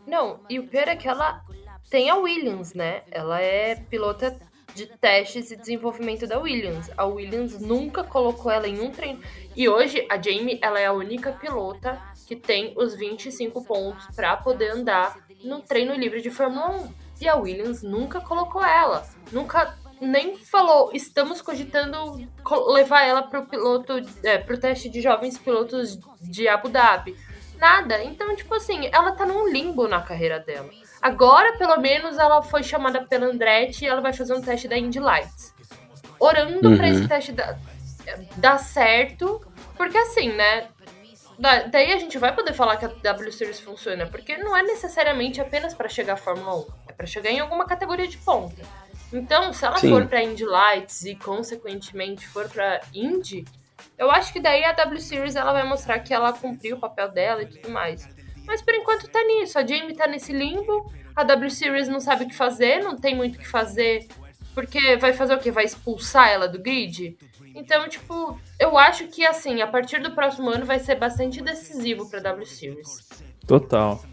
Não, e o pior é que ela tem a Williams, né? Ela é pilota de testes e desenvolvimento da Williams. A Williams nunca colocou ela em um treino. E hoje a Jamie, ela é a única pilota que tem os 25 pontos para poder andar no treino livre de Fórmula 1. E a Williams nunca colocou ela. Nunca nem falou, estamos cogitando levar ela pro teste de jovens pilotos de Abu Dhabi. Nada. Então, tipo assim, ela tá num limbo na carreira dela. Agora, pelo menos, ela foi chamada pela Andretti e ela vai fazer um teste da Indy Lights. Orando pra esse teste dar certo, porque assim, né? Daí a gente vai poder falar que a W Series funciona, porque não é necessariamente apenas para chegar à Fórmula 1, é para chegar em alguma categoria de ponta. Então, se ela for para Indy Lights e, consequentemente, for para Indy, eu acho que daí a W Series ela vai mostrar que ela cumpriu o papel dela e tudo mais. Mas por enquanto tá nisso, a Jamie tá nesse limbo, a W Series não sabe o que fazer, não tem muito o que fazer, porque vai fazer o quê? Vai expulsar ela do grid? Então, tipo, eu acho que, assim, a partir do próximo ano vai ser bastante decisivo pra W Series. Total.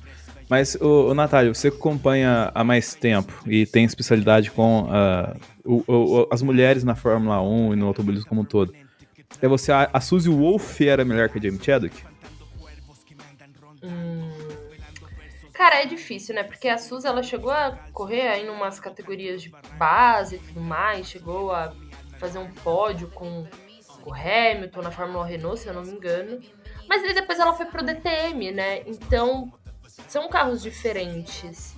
Mas, Natália, você que acompanha há mais tempo e tem especialidade com as mulheres na Fórmula 1 e no automobilismo como um todo, a Suzy Wolff era melhor que a Jamie Chadwick? Cara, é difícil, né? Porque a Suzy, ela chegou a correr aí em umas categorias de base e tudo mais, chegou a fazer um pódio com o Hamilton na Fórmula Renault, se eu não me engano. Mas aí depois ela foi pro DTM, né? Então, são carros diferentes.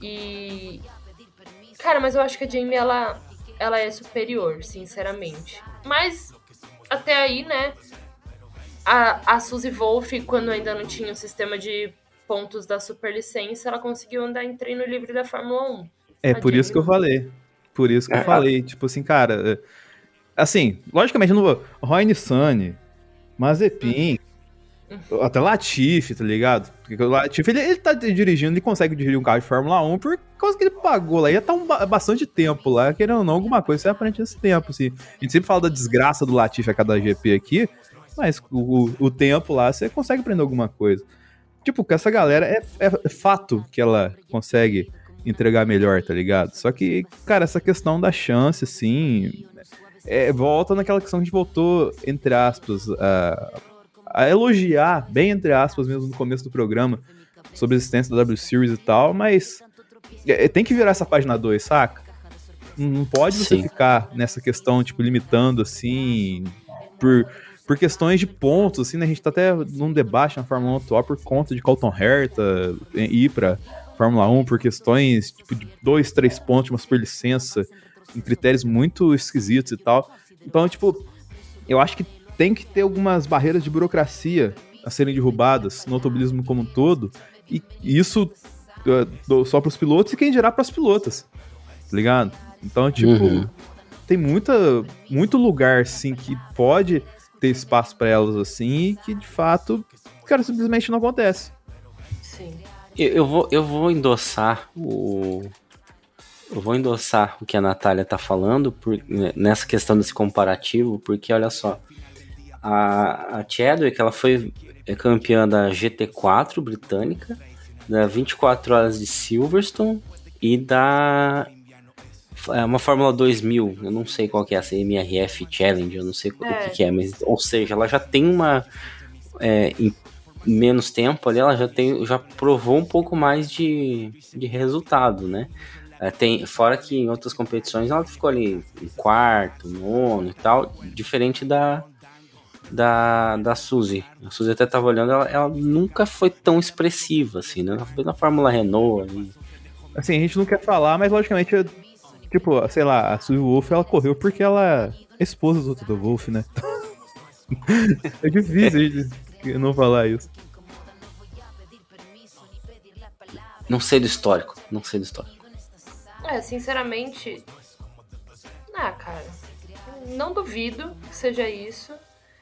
E... Cara, mas eu acho que a Jamie, ela é superior, sinceramente. Mas, até aí, né? A Suzy Wolff, quando ainda não tinha o sistema de pontos da superlicença, ela conseguiu andar em treino livre da Fórmula 1. Por isso que eu falei. Por isso que eu falei. Tipo assim, cara... Assim, logicamente, eu não vou... Roy Nissany, Mazepin, até Latifi, tá ligado? Porque o Latifi, ele tá dirigindo, ele consegue dirigir um carro de Fórmula 1 por causa que ele pagou lá. Já tá bastante tempo lá, querendo ou não, alguma coisa você aprende nesse tempo, assim. A gente sempre fala da desgraça do Latifi a cada GP aqui, mas o tempo lá, você consegue aprender alguma coisa. Tipo, com essa galera, é fato que ela consegue entregar melhor, tá ligado? Só que, cara, essa questão da chance, assim, volta naquela questão que a gente voltou, entre aspas, a elogiar, bem entre aspas mesmo no começo do programa, sobre a existência da W Series e tal, mas tem que virar essa página 2, saca? Não pode você ficar nessa questão, tipo, limitando, assim, por questões de pontos, assim, né? A gente tá até num debate na Fórmula 1 atual por conta de Colton Herta ir pra Fórmula 1 por questões, tipo, de 2, 3 pontos, uma superlicença, em critérios muito esquisitos e tal. Então, tipo, eu acho que tem que ter algumas barreiras de burocracia a serem derrubadas no automobilismo como um todo, e isso só pros pilotos e quem dirá pras pilotas, tá ligado? Então, tipo, tem muito lugar, assim, que pode ter espaço pra elas, assim, e que, de fato, cara, simplesmente não acontece. Sim. Eu vou endossar o que a Natália tá falando nessa questão desse comparativo, porque olha só, a Chadwick, ela foi campeã da GT4 britânica, da 24 horas de Silverstone e da uma Fórmula 2000, eu não sei qual que é essa MRF Challenge, eu não sei o que é, mas, ou seja, ela já tem em menos tempo ali, ela já provou um pouco mais de resultado, né? Fora que em outras competições ela ficou ali em quarto, nono e tal, diferente da Suzy. A Suzy até tava olhando, ela nunca foi tão expressiva assim, né? Ela foi na Fórmula Renault ali. Assim, a gente não quer falar, mas logicamente, tipo, sei lá, a Suzy Wolff, ela correu porque ela é esposa do Toto Wolff, né? É difícil não falar isso. Não sei do histórico. Sinceramente, cara, não duvido que seja isso.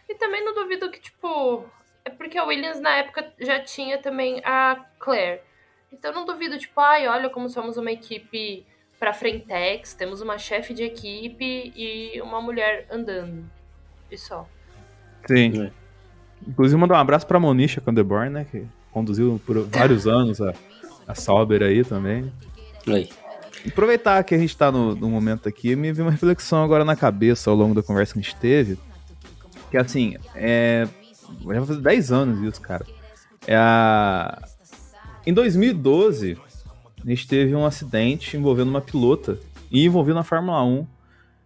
E também não duvido que, tipo, é porque a Williams na época já tinha também a Claire. Então não duvido, tipo, olha como somos uma equipe pra frentex, temos uma chefe de equipe e uma mulher andando. E só. Sim. Inclusive mandar um abraço pra Monisha Kandeborn, né, que conduziu por vários anos a Sauber aí também. Aí. Aproveitar que a gente tá no momento aqui, me veio uma reflexão agora na cabeça ao longo da conversa que a gente teve, que assim, já vai fazer 10 anos isso, cara. Em 2012, a gente teve um acidente envolvendo uma pilota e envolvendo a Fórmula 1,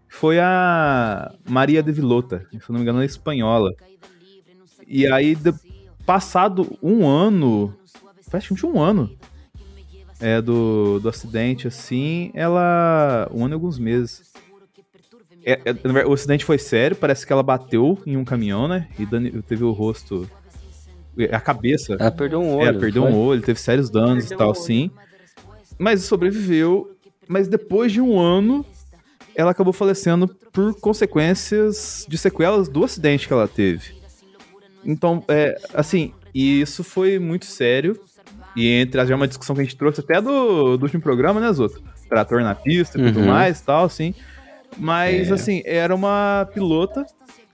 que foi a Maria de Villota, se não me engano, ela é espanhola. E aí, passado um ano, praticamente um ano do acidente, assim, um ano e alguns meses. O acidente foi sério, parece que ela bateu em um caminhão, né? E teve o rosto, a cabeça. Ela perdeu um olho. Perdeu um olho, teve sérios danos e tal, sim. Mas sobreviveu. Mas depois de um ano, ela acabou falecendo por consequências de sequelas do acidente que ela teve. Então, assim, e isso foi muito sério. E entre as, já uma discussão que a gente trouxe até do último programa, né, Zoto? Trator na pista e tudo mais e tal, assim. Mas, assim, era uma pilota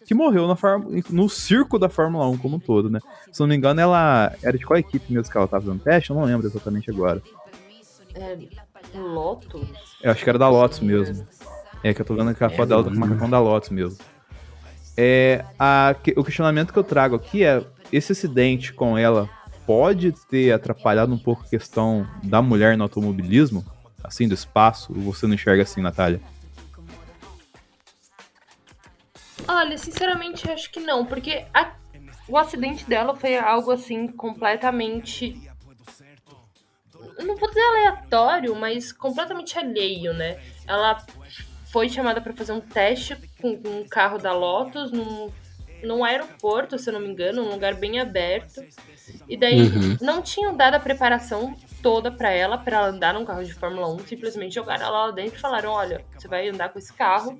que morreu no circo da Fórmula 1 como um todo, né? Se não me engano, ela era de qual equipe mesmo que ela tava fazendo teste? Eu não lembro exatamente agora. Lotus? Eu acho que era da Lotus mesmo. Que eu tô vendo que a foto dela tá com o macacão da Lotus mesmo. O questionamento que eu trago aqui é: esse acidente com ela pode ter atrapalhado um pouco a questão da mulher no automobilismo? Assim, do espaço? Ou você não enxerga assim, Natália? Olha, sinceramente, acho que não, porque o acidente dela foi algo, assim, completamente... Não vou dizer aleatório, mas completamente alheio, né? Ela foi chamada para fazer um teste com um carro da Lotus num aeroporto, se eu não me engano, um lugar bem aberto. E daí não tinham dado a preparação toda para ela andar num carro de Fórmula 1, simplesmente jogaram ela lá dentro e falaram: olha, você vai andar com esse carro.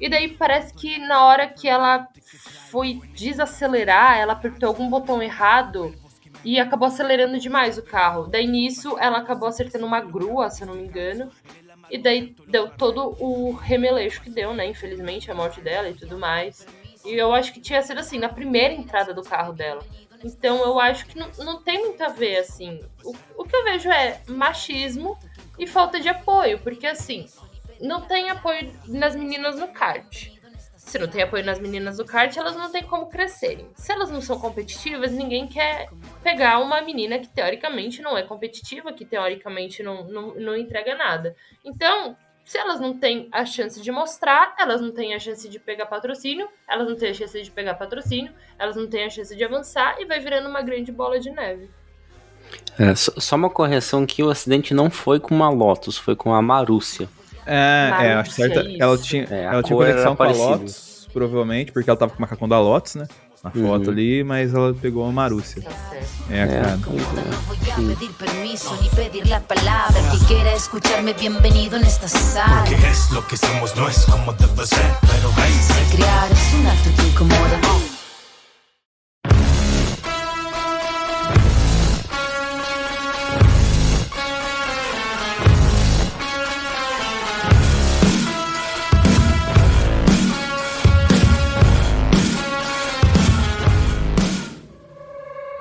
E daí parece que na hora que ela foi desacelerar, ela apertou algum botão errado e acabou acelerando demais o carro. Daí nisso ela acabou acertando uma grua, se eu não me engano. E daí deu todo o remeleixo que deu, né? Infelizmente, a morte dela e tudo mais. E eu acho que tinha sido assim, na primeira entrada do carro dela. Então eu acho que não tem muito a ver, assim. O que eu vejo é machismo e falta de apoio. Porque, assim, não tem apoio nas meninas no kart. Se não tem apoio nas meninas do kart, elas não têm como crescerem. Se elas não são competitivas, ninguém quer pegar uma menina que teoricamente não é competitiva, que teoricamente não entrega nada. Então, se elas não têm a chance de mostrar, elas não têm a chance de pegar patrocínio, elas não têm a chance de pegar patrocínio, elas não têm a chance de avançar e vai virando uma grande bola de neve. Só uma correção que o acidente não foi com uma Lotus, foi com a Marúcia. Acho certo. Ela tinha conexão com a Lotus, provavelmente, porque ela tava com o macacão da Lotus, né? Na foto ali, mas ela pegou a Marúcia. Tá certo. Cara. No voy a pedir permiso ni pedir la palabra. El que quiera escucharme, bienvenido en esta sala. Porque es lo que somos, no es como debe ser, pero hey. Crear es un acto que incomoda.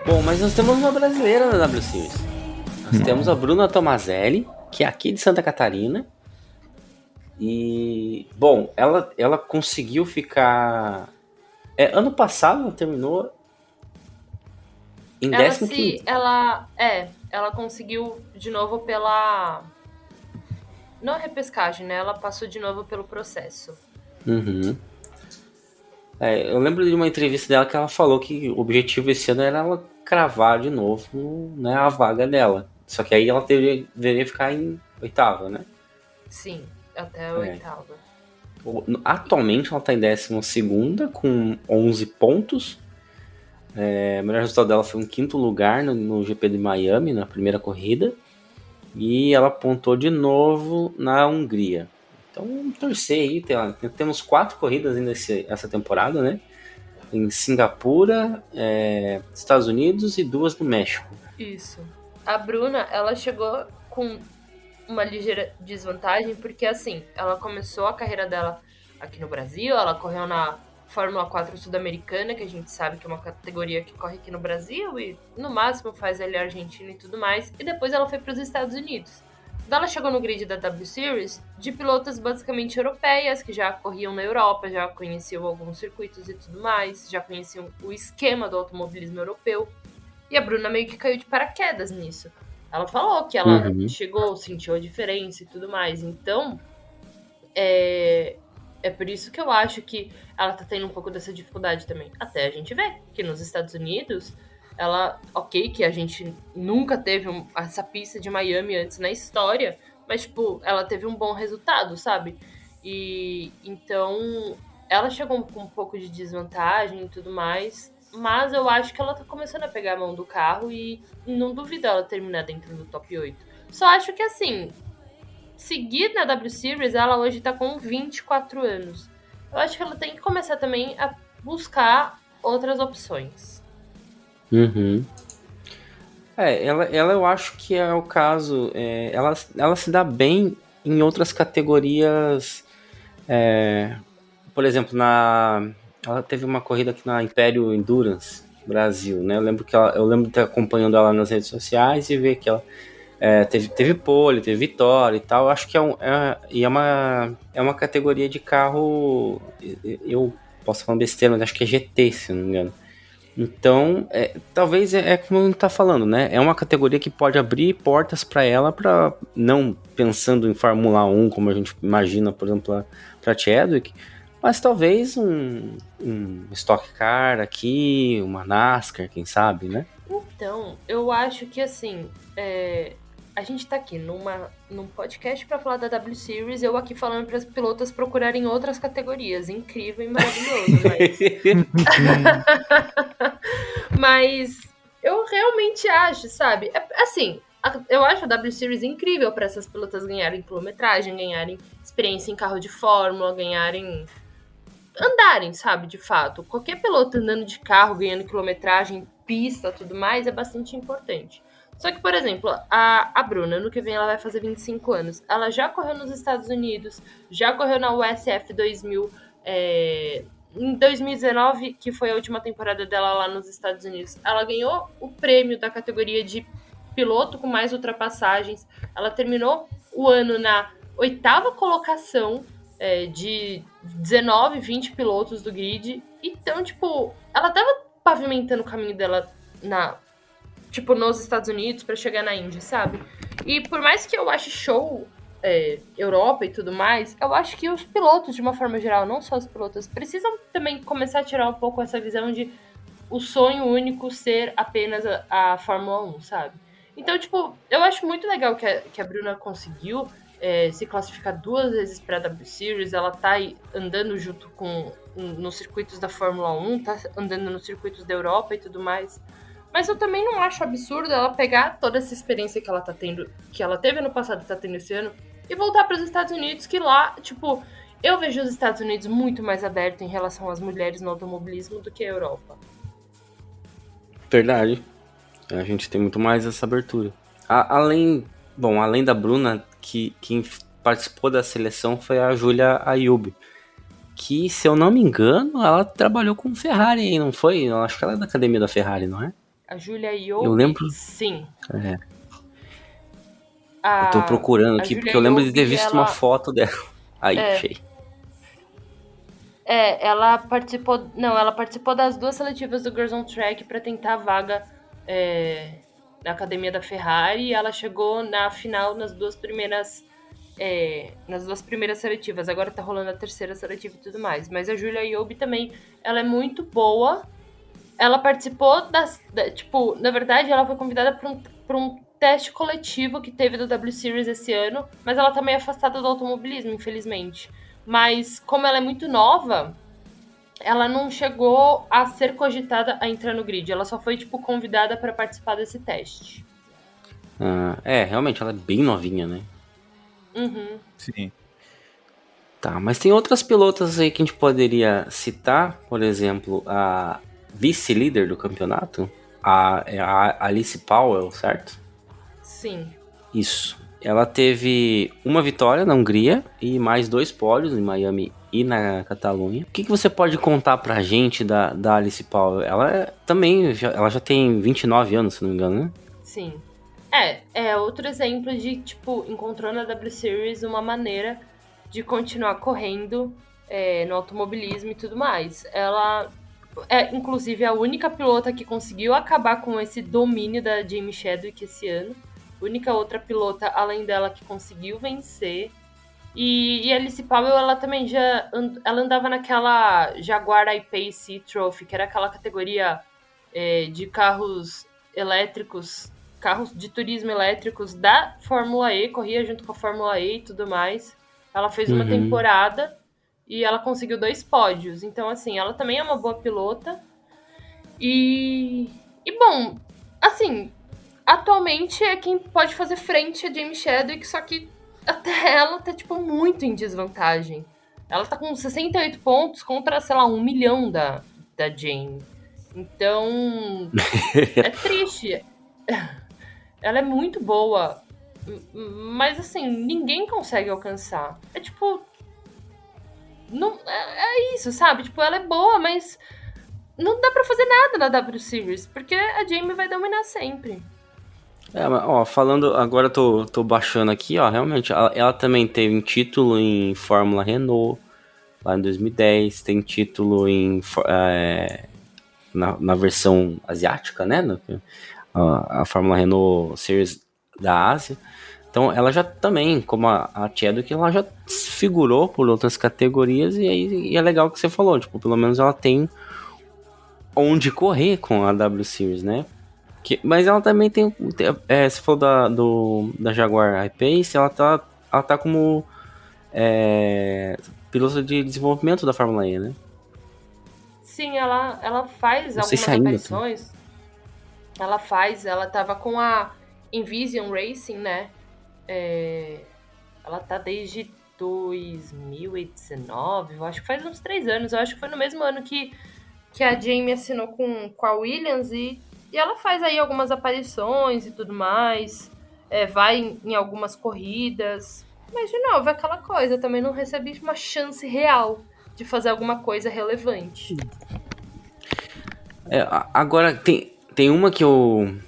Bom, mas nós temos uma brasileira na W Series. Nós temos a Bruna Tomazelli, que é aqui de Santa Catarina. E, bom, ela conseguiu ficar... ano passado ela terminou em 15º. Ela conseguiu de novo pela... Não repescagem, né? Ela passou de novo pelo processo. Uhum. Eu lembro de uma entrevista dela que ela falou que o objetivo esse ano era ela cravar de novo, né, a vaga dela. Só que aí ela deveria ficar em 8ª, né? Sim, até a 8ª. Atualmente ela está em 12ª com 11 pontos. O melhor resultado dela foi em 5º lugar no GP de Miami, na primeira corrida. E ela pontuou de novo na Hungria. Então vamos torcer aí. Temos 4 corridas ainda essa temporada, né? Em Singapura, Estados Unidos e 2 no México. Isso. A Bruna, ela chegou com uma ligeira desvantagem, porque assim, ela começou a carreira dela aqui no Brasil, ela correu na Fórmula 4 Sul-Americana, que a gente sabe que é uma categoria que corre aqui no Brasil e no máximo faz ali a Argentina e tudo mais, e depois ela foi para os Estados Unidos. Quando ela chegou no grid da W Series, de pilotas basicamente europeias, que já corriam na Europa, já conheciam alguns circuitos e tudo mais, já conheciam o esquema do automobilismo europeu. E a Bruna meio que caiu de paraquedas nisso. Ela falou que ela chegou, sentiu a diferença e tudo mais. Então, é por isso que eu acho que ela tá tendo um pouco dessa dificuldade também. Até a gente ver que nos Estados Unidos... Ela, ok, que a gente nunca teve essa pista de Miami antes na história, mas, tipo, ela teve um bom resultado, sabe? E então, ela chegou com um pouco de desvantagem e tudo mais, mas eu acho que ela tá começando a pegar a mão do carro e não duvido ela terminar dentro do top 8. Só acho que, assim, seguir na W Series, ela hoje tá com 24 anos. Eu acho que ela tem que começar também a buscar outras opções. Uhum. Ela eu acho que é o caso. Ela se dá bem em outras categorias. Por exemplo, ela teve uma corrida aqui na Império Endurance Brasil, né? Eu lembro de estar acompanhando ela nas redes sociais e ver que ela teve pole, teve vitória e tal. Eu acho que é uma categoria de carro. Eu posso falar besteira, mas acho que é GT, se não me engano. Então, talvez como a gente tá falando, né? É uma categoria que pode abrir portas para ela, para não pensando em Fórmula 1, como a gente imagina, por exemplo, para Chadwick, mas talvez um Stock Car aqui, uma NASCAR, quem sabe, né? Então, eu acho que assim, a gente tá aqui num podcast para falar da W Series, eu aqui falando para as pilotas procurarem outras categorias. Incrível e maravilhoso, mas eu realmente acho, sabe? Assim, eu acho a W Series incrível para essas pilotas ganharem quilometragem, ganharem experiência em carro de fórmula, andarem, sabe, de fato. Qualquer piloto andando de carro, ganhando quilometragem, pista, tudo mais, é bastante importante. Só que, por exemplo, a Bruna, no que vem ela vai fazer 25 anos. Ela já correu nos Estados Unidos, já correu na USF 2000, em 2019, que foi a última temporada dela lá nos Estados Unidos. Ela ganhou o prêmio da categoria de piloto com mais ultrapassagens. Ela terminou o ano na 8ª colocação de 19, 20 pilotos do grid. Então, tipo, ela tava pavimentando o caminho dela nos Estados Unidos pra chegar na Indy, sabe? E por mais que eu ache show Europa e tudo mais, eu acho que os pilotos, de uma forma geral, não só os pilotos, precisam também começar a tirar um pouco essa visão de o sonho único ser apenas a Fórmula 1, sabe? Então, tipo, eu acho muito legal que a Bruna conseguiu se classificar 2 vezes pra W Series, ela tá aí andando junto nos circuitos da Fórmula 1, tá andando nos circuitos da Europa e tudo mais. Mas eu também não acho absurdo ela pegar toda essa experiência que ela tá tendo, que ela teve ano passado e tá tendo esse ano, e voltar para os Estados Unidos, que lá, tipo, eu vejo os Estados Unidos muito mais abertos em relação às mulheres no automobilismo do que a Europa. Verdade. A gente tem muito mais essa abertura. Além da Bruna, quem participou da seleção foi a Julia Ayub. Que, se eu não me engano, ela trabalhou com Ferrari aí, não foi? Eu acho que ela é da academia da Ferrari, não é? A Julia Ayub, eu lembro. Sim. Eu tô procurando aqui, porque eu lembro de ter visto uma foto dela. Aí, achei. Ela participou das 2 seletivas do Girls on Track para tentar a vaga na academia da Ferrari, e ela chegou na final nas 2 primeiras seletivas. Agora tá rolando a 3ª seletiva e tudo mais. Mas a Julia Ayub também, ela é muito boa. Ela participou na verdade, ela foi convidada para um teste coletivo que teve do W Series esse ano, mas ela tá meio afastada do automobilismo, infelizmente. Mas, como ela é muito nova, ela não chegou a ser cogitada a entrar no grid. Ela só foi, convidada para participar desse teste. Realmente, ela é bem novinha, né? Uhum. Sim. Tá, mas tem outras pilotas aí que a gente poderia citar. Por exemplo, a vice-líder do campeonato, a Alice Powell, certo? Sim. Isso. Ela teve uma vitória na Hungria e mais 2 pódios em Miami e na Catalunha. O que você pode contar pra gente da Alice Powell? Ela ela já tem 29 anos, se não me engano, né? Sim. É outro exemplo de, encontrou na W Series uma maneira de continuar correndo no automobilismo e tudo mais. Ela é, inclusive, a única pilota que conseguiu acabar com esse domínio da Jamie Chadwick esse ano. Única outra pilota, além dela, que conseguiu vencer. E a Alice Powell, ela também ela andava naquela Jaguar I-Pace Trophy, que era aquela categoria de carros elétricos, carros de turismo elétricos da Fórmula E, corria junto com a Fórmula E e tudo mais. Ela fez uma temporada e ela conseguiu 2 pódios. Então, assim, ela também é uma boa pilota. E bom, assim, atualmente é quem pode fazer frente a Jamie Chadwick, só que até ela tá, muito em desvantagem. Ela tá com 68 pontos contra, sei lá, 1 milhão da Jamie. Então, é triste. Ela é muito boa, mas, assim, ninguém consegue alcançar. Não, é isso, sabe? Ela é boa, mas não dá pra fazer nada na W Series, porque a Jamie vai dominar sempre. Falando, agora eu tô baixando aqui, realmente, ela também teve um título em Fórmula Renault, lá em 2010, tem título na versão asiática, né, a Fórmula Renault Series da Ásia. Então, ela já também, como a Chadwick, ela já figurou por outras categorias, e é legal que você falou, pelo menos ela tem onde correr com a W Series, né? Mas ela também tem se for da Jaguar I-Pace, ela tá como piloto de desenvolvimento da Fórmula E, né? Sim, ela faz algumas aparições. Ela tava com a Envision Racing, né? Ela tá desde 2019, eu acho que faz uns 3 anos. Eu acho que foi no mesmo ano que a Jamie assinou com a Williams, e ela faz aí algumas aparições e tudo mais, vai em algumas corridas, mas, de novo, é aquela coisa, eu também não recebi uma chance real de fazer alguma coisa relevante. Agora, tem uma que eu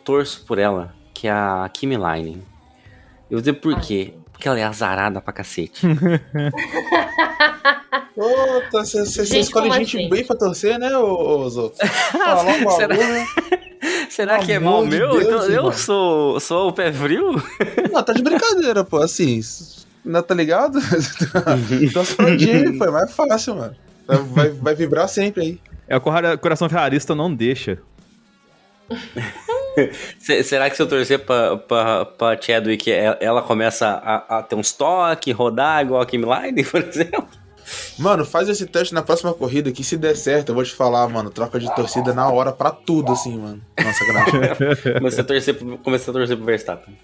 torço por ela, que é a Kimi Läinen. Eu vou dizer por quê. Porque ela é azarada pra cacete. Puta, você Gente, escolhe como gente assim? bem pra torcer, né, os outros? Fala logo Será? Será que é mal amor de meu? Deus, Então, eu irmão. sou o pé frio? Não, tá de brincadeira, pô, assim, não tá ligado? Torce pra Jamie, pô, é mais fácil, mano. Vai vibrar sempre aí. É, o coração ferrarista não deixa. Será que se eu torcer pra Chadwick, ela começa a ter uns toques, rodar igual a Kim Line, por exemplo? Mano, faz esse teste na próxima corrida que se der certo, eu vou te falar, mano, troca de torcida na hora pra tudo, assim, mano. Nossa, graça. Comecei a torcer pro Verstappen.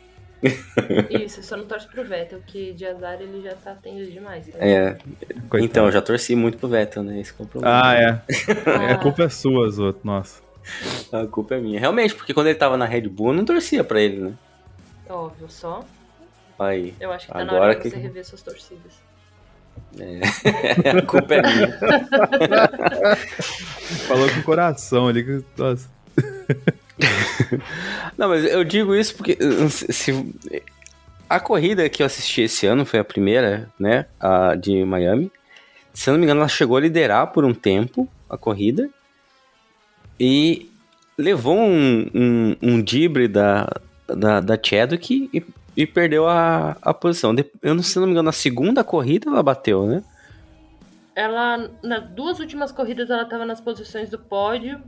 Isso, só não torce pro Vettel, que de azar ele já tá tendo demais. Tá? É, Coitado. então, eu já torci muito pro Vettel, né? Esse que é o problema. Ah, é. A culpa é sua, Zoto. Nossa. A culpa é minha. Realmente, porque quando ele tava na Red Bull, eu não torcia pra ele, né? Óbvio, só. Aí, Eu acho que tá na agora hora de que... você rever suas torcidas. a culpa é minha. Falou com o coração ali. Nossa. Não, mas eu digo isso porque a corrida que eu assisti esse ano foi a primeira, né? A de Miami. Se eu não me engano, ela chegou a liderar por um tempo a corrida. E levou um drible da Chadwick e perdeu a posição. Eu não, se não me engano, na segunda corrida ela bateu, né? Ela, nas duas últimas corridas, ela tava nas posições do pódio.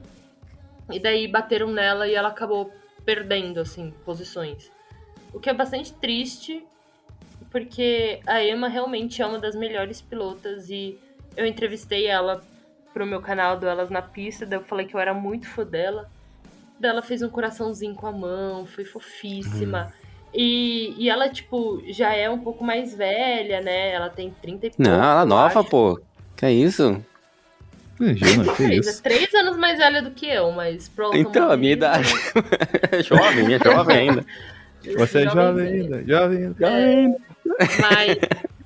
E daí bateram nela e ela acabou perdendo, assim, posições. O que é bastante triste, porque a Emma realmente é uma das melhores pilotas. E eu entrevistei ela pro meu canal do Elas na Pista, daí eu falei que eu era muito fã dela. Daí ela fez um coraçãozinho com a mão, foi fofíssima. E ela, tipo, já é um pouco mais velha, né? Ela tem 30 e pouco. Não, ela é nova, acho. pô. Que é isso? Imagina, que É isso. 3 anos mais velha do que eu, mas pro Então, a minha idade. É jovem ainda. Você é jovem ainda. Jovem ainda. Mas,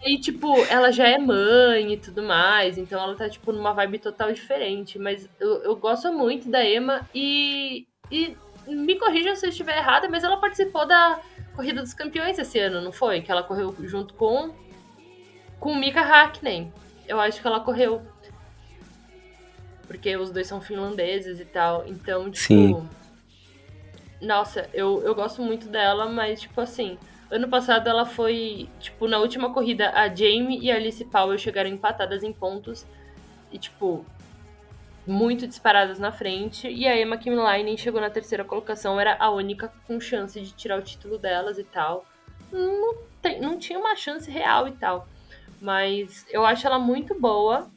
e tipo, ela já é mãe e tudo mais, então ela tá, tipo, numa vibe total diferente. Mas eu gosto muito da Emma e me corrijam se eu estiver errada, mas ela participou da Corrida dos Campeões esse ano, não foi? Que ela correu junto com o Mika Häkkinen. Eu acho que ela correu. Porque os dois são finlandeses e tal. Então, tipo... Sim. Nossa, eu gosto muito dela, mas, tipo assim... Ano passado ela foi... Tipo, na última corrida, a Jamie e a Alice Powell chegaram empatadas em pontos. E, tipo... Muito disparadas na frente. E a Emma Kimleinen chegou na terceira colocação. Era a única com chance de tirar o título delas e tal. Não tinha uma chance real e tal. Mas eu acho ela muito boa.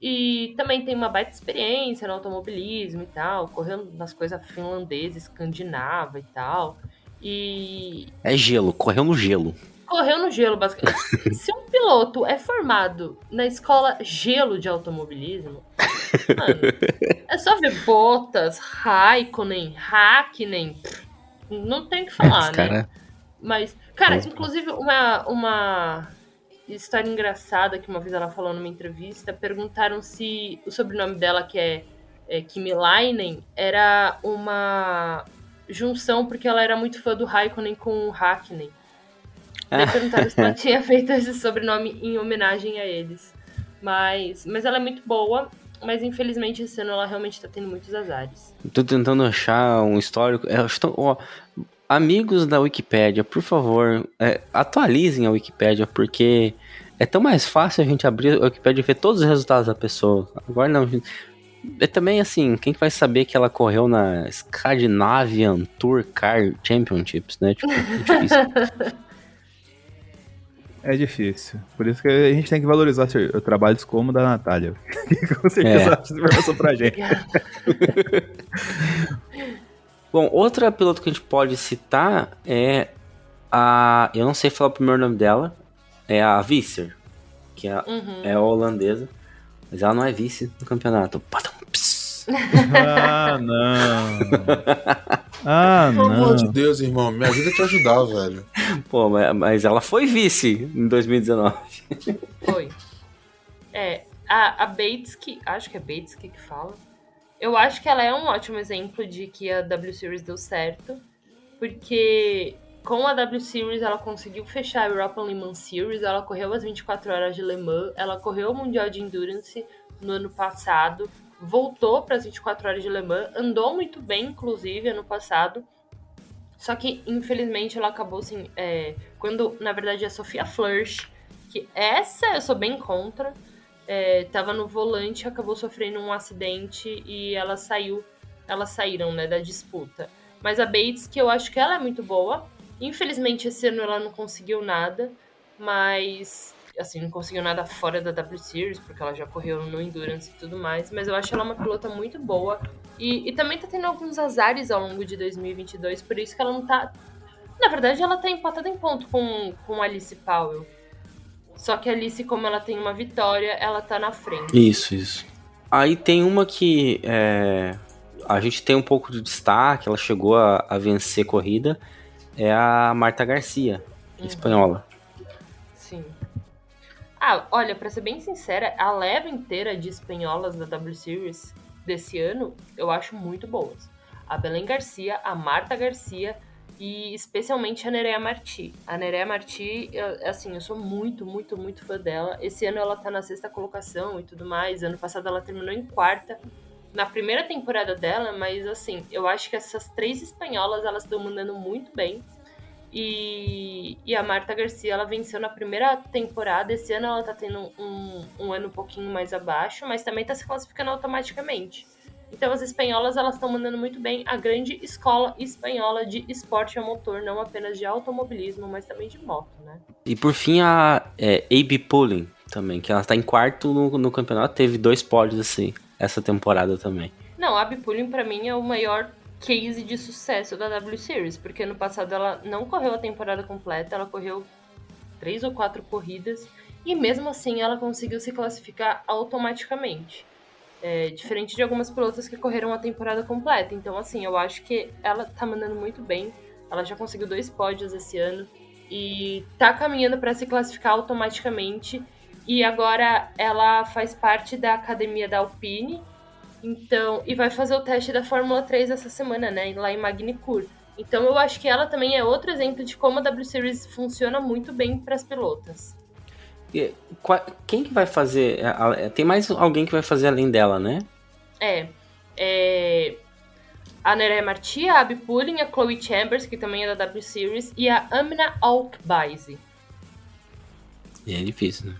E também tem uma baita experiência no automobilismo e tal, correndo nas coisas finlandesas, escandinava e tal. E É gelo, correu no gelo. correu no gelo, basicamente. Se um piloto é formado na escola gelo de automobilismo, mano, é só ver Bottas, Raikkonen, Häkkinen, não tem o que falar, né? Cara... Mas, cara, inclusive uma história engraçada que uma vez ela falou numa entrevista, perguntaram se o sobrenome dela, que é Kimleinen, era uma junção porque ela era muito fã do Raikkonen com o Häkkinen. Daí perguntaram se ela tinha feito esse sobrenome em homenagem a eles. Mas ela é muito boa, mas infelizmente esse ano ela realmente tá tendo muitos azares. Tô tentando achar um histórico. Amigos da Wikipédia, por favor, atualizem a Wikipédia, porque é tão mais fácil a gente abrir a Wikipédia e ver todos os resultados da pessoa. Agora não. É também assim, quem vai saber que ela correu na Scandinavian Tour Car Championships, né? Tipo, é difícil. É difícil. Por isso que a gente tem que valorizar trabalhos como o da Natália. Que com certeza acha essa informação pra gente. Bom, outra piloto que a gente pode citar é a... Eu não sei falar o primeiro nome dela. É a Visser, que é holandesa. Mas ela não é vice do campeonato. Ah, não. Ah, Pelo amor não. de Deus, irmão, me ajuda a te ajudar, velho. Pô, mas ela foi vice em 2019. Foi. A Bates, acho que é Bates que fala. Eu acho que ela é um ótimo exemplo de que a W Series deu certo, porque com a W Series, ela conseguiu fechar a European Le Mans Series, ela correu as 24 horas de Le Mans, ela correu o Mundial de Endurance no ano passado, voltou para as 24 horas de Le Mans, andou muito bem, inclusive, ano passado. Só que, infelizmente, ela acabou, assim, quando, na verdade, a Sophia Flörsch, que essa eu sou bem contra, tava no volante, acabou sofrendo um acidente e elas saíram, né, da disputa. Mas a Bates, que eu acho que ela é muito boa, infelizmente esse ano ela não conseguiu nada, mas, assim, não conseguiu nada fora da W Series, porque ela já correu no Endurance e tudo mais, mas eu acho ela uma pilota muito boa, e também tá tendo alguns azares ao longo de 2022, por isso que ela não tá... Na verdade, ela tá empatada em ponto com a Alice Powell. Só que a Alice, como ela tem uma vitória, ela tá na frente. Isso. Aí tem uma que a gente tem um pouco de destaque, ela chegou a vencer corrida, é a Marta Garcia, espanhola. Sim. Olha, pra ser bem sincera, a leva inteira de espanholas da W Series desse ano, eu acho muito boas. A Belén Garcia, a Marta Garcia e especialmente a Nerea Martí. A Nerea Martí, eu sou muito, muito, muito fã dela. Esse ano ela tá na 6ª colocação e tudo mais. Ano passado ela terminou em 4ª. Na primeira temporada dela, mas assim, eu acho que essas 3 espanholas, elas estão mandando muito bem. E a Marta Garcia, ela venceu na primeira temporada. Esse ano ela tá tendo um ano um pouquinho mais abaixo, mas também tá se classificando automaticamente. Então as espanholas, elas estão mandando muito bem. A grande escola espanhola de esporte a motor, não apenas de automobilismo, mas também de moto, né? E por fim a Abbey Pulling também, que ela tá em 4º no campeonato, teve 2 pódios assim, essa temporada também. Não, a Abbey Pulling pra mim é o maior case de sucesso da W Series, porque ano passado ela não correu a temporada completa, ela correu 3 ou 4 corridas, e mesmo assim ela conseguiu se classificar automaticamente. Diferente de algumas pilotas que correram a temporada completa. Então, assim, eu acho que ela tá mandando muito bem. Ela já conseguiu 2 pódios esse ano e tá caminhando para se classificar automaticamente. E agora ela faz parte da academia da Alpine. Então, e vai fazer o teste da Fórmula 3 essa semana, né? Lá em Magny-Cours. Então, eu acho que ela também é outro exemplo de como a W Series funciona muito bem para as pilotas. Quem que vai fazer? Tem mais alguém que vai fazer além dela, né? A Nerea Martí, a Abbey Pulling, a Chloe Chambers, que também é da W Series, e a Amna Alkbaisi. É difícil, né?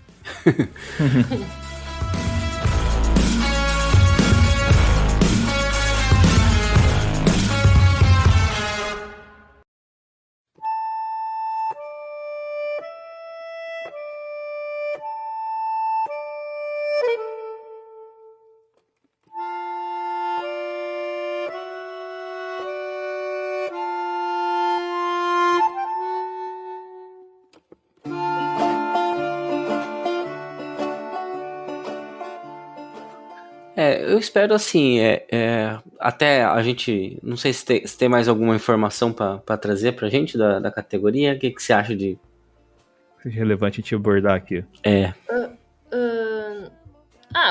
Eu espero assim, até a gente, não sei se tem mais alguma informação para trazer pra gente da categoria, o que você acha de... Relevante a gente abordar aqui.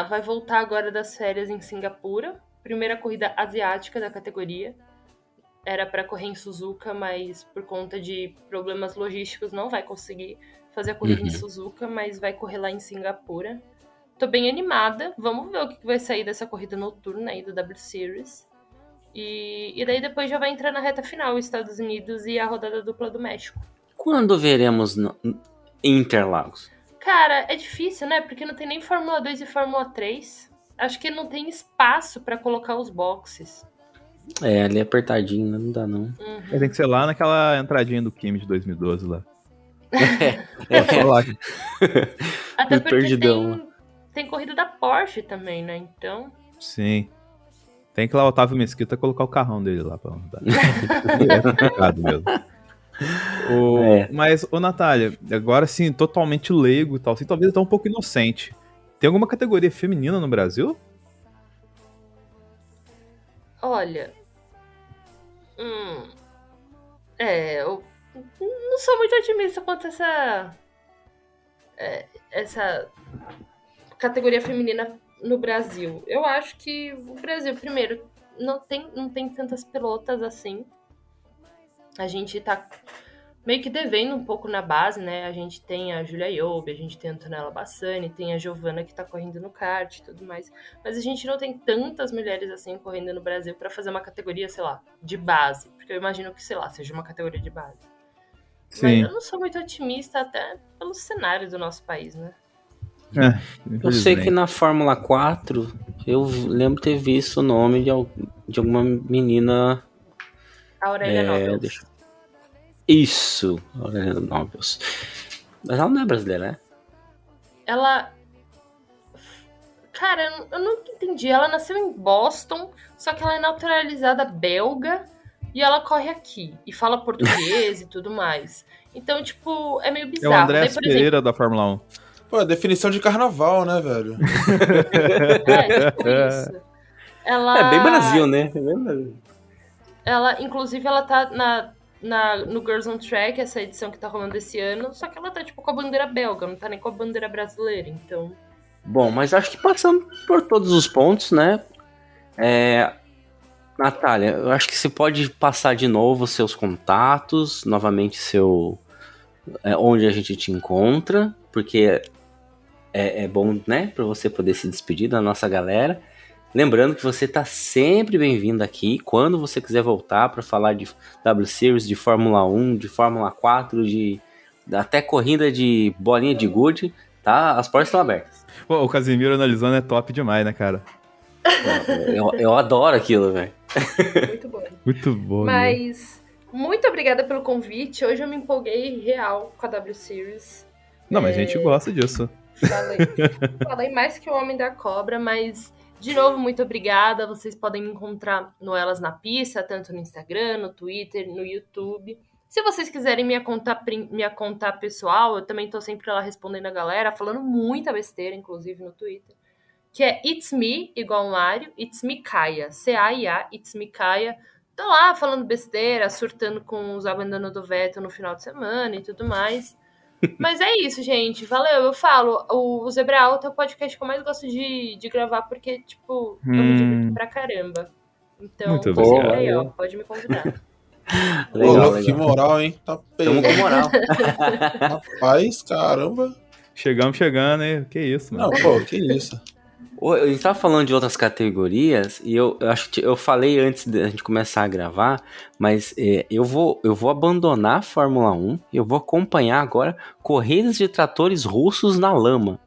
Vai voltar agora das férias em Singapura, primeira corrida asiática da categoria, era para correr em Suzuka, mas por conta de problemas logísticos não vai conseguir fazer a corrida em Suzuka, mas vai correr lá em Singapura. Tô bem animada. Vamos ver o que vai sair dessa corrida noturna aí do W Series. E daí depois já vai entrar na reta final, Estados Unidos e a rodada dupla do México. Quando veremos em Interlagos? Cara, é difícil, né? Porque não tem nem Fórmula 2 e Fórmula 3. Acho que não tem espaço pra colocar os boxes. Ali é apertadinho, né? Não dá não. Tem que ser lá naquela entradinha do Kimi de 2012 lá. Até porque tem corrida da Porsche também, né? Então... Sim. Tem que ir lá o Otávio Mesquita colocar o carrão dele lá pra andar. É complicado mesmo. Mas, Natália, agora sim, totalmente leigo e tal, assim, talvez até um pouco inocente. Tem alguma categoria feminina no Brasil? Olha... eu não sou muito otimista quanto essa categoria feminina no Brasil. Eu acho que o Brasil, primeiro, não tem tantas pilotas assim. A gente tá meio que devendo um pouco na base, né? A gente tem a Julia Iobbe, a gente tem a Antonella Bassani, tem a Giovanna que tá correndo no kart e tudo mais. Mas a gente não tem tantas mulheres assim correndo no Brasil pra fazer uma categoria, sei lá, de base. Porque eu imagino que, sei lá, seja uma categoria de base. Mas Sim. eu não sou muito otimista até pelo cenário do nosso país, né? Eu sei que na Fórmula 4, eu lembro ter visto o nome de alguma menina. A Aurélia Nobles. Isso, Aurélia Nobles. Mas ela não é brasileira, né? Ela... Cara, eu nunca entendi. Ela nasceu em Boston, só que ela é naturalizada belga e ela corre aqui. E fala português e tudo mais. Então, tipo, é meio É bizarro. o André Daí, por Pereira da Fórmula 1. Pô, a definição de carnaval, né, velho? tipo isso. Ela... É bem Brasil, né? É bem Brasil. Ela, inclusive, ela tá no Girls on Track, essa edição que tá rolando esse ano, só que ela tá, tipo, com a bandeira belga, não tá nem com a bandeira brasileira, então... Bom, mas acho que passando por todos os pontos, né? Natália, eu acho que você pode passar de novo seus contatos, novamente onde a gente te encontra, porque é bom, né, para você poder se despedir da nossa galera. Lembrando que você tá sempre bem-vindo aqui, quando você quiser voltar para falar de W Series, de Fórmula 1, de Fórmula 4, até corrida de bolinha de gude, tá? As portas estão abertas. Pô, o Casimiro analisando é top demais, né, cara? Eu adoro aquilo, velho. Muito bom. Muito bom. Mas, muito obrigada pelo convite. Hoje eu me empolguei real com a W Series. Não, mas a gente gosta disso. Falei mais que o Homem da Cobra, mas, de novo, muito obrigada. Vocês podem me encontrar no Elas na Pista, tanto no Instagram, no Twitter, no YouTube. Se vocês quiserem minha conta pessoal, eu também tô sempre lá respondendo a galera, falando muita besteira, inclusive, no Twitter. Que é It's Me, igual Mário, It's Me Kaia, C-A-I-A, It's Me Kaia. Tô lá falando besteira, surtando com os abandonos do Vettel no final de semana e tudo mais. Mas é isso, gente. Valeu, eu falo. O Zebra Alta é o podcast que eu mais gosto de gravar, porque, tipo, eu me divirto pra caramba. Então, Muito tô sempre obrigado. aí, ó. Pode me convidar. Legal, Que moral, hein? Tá Tamo com moral. Rapaz, caramba. Chegamos chegando, hein? Que isso, mano. Não, pô, que isso. A gente tava falando de outras categorias e eu acho que eu falei antes da gente começar a gravar, mas eu vou abandonar a Fórmula 1 e eu vou acompanhar agora corridas de tratores russos na lama.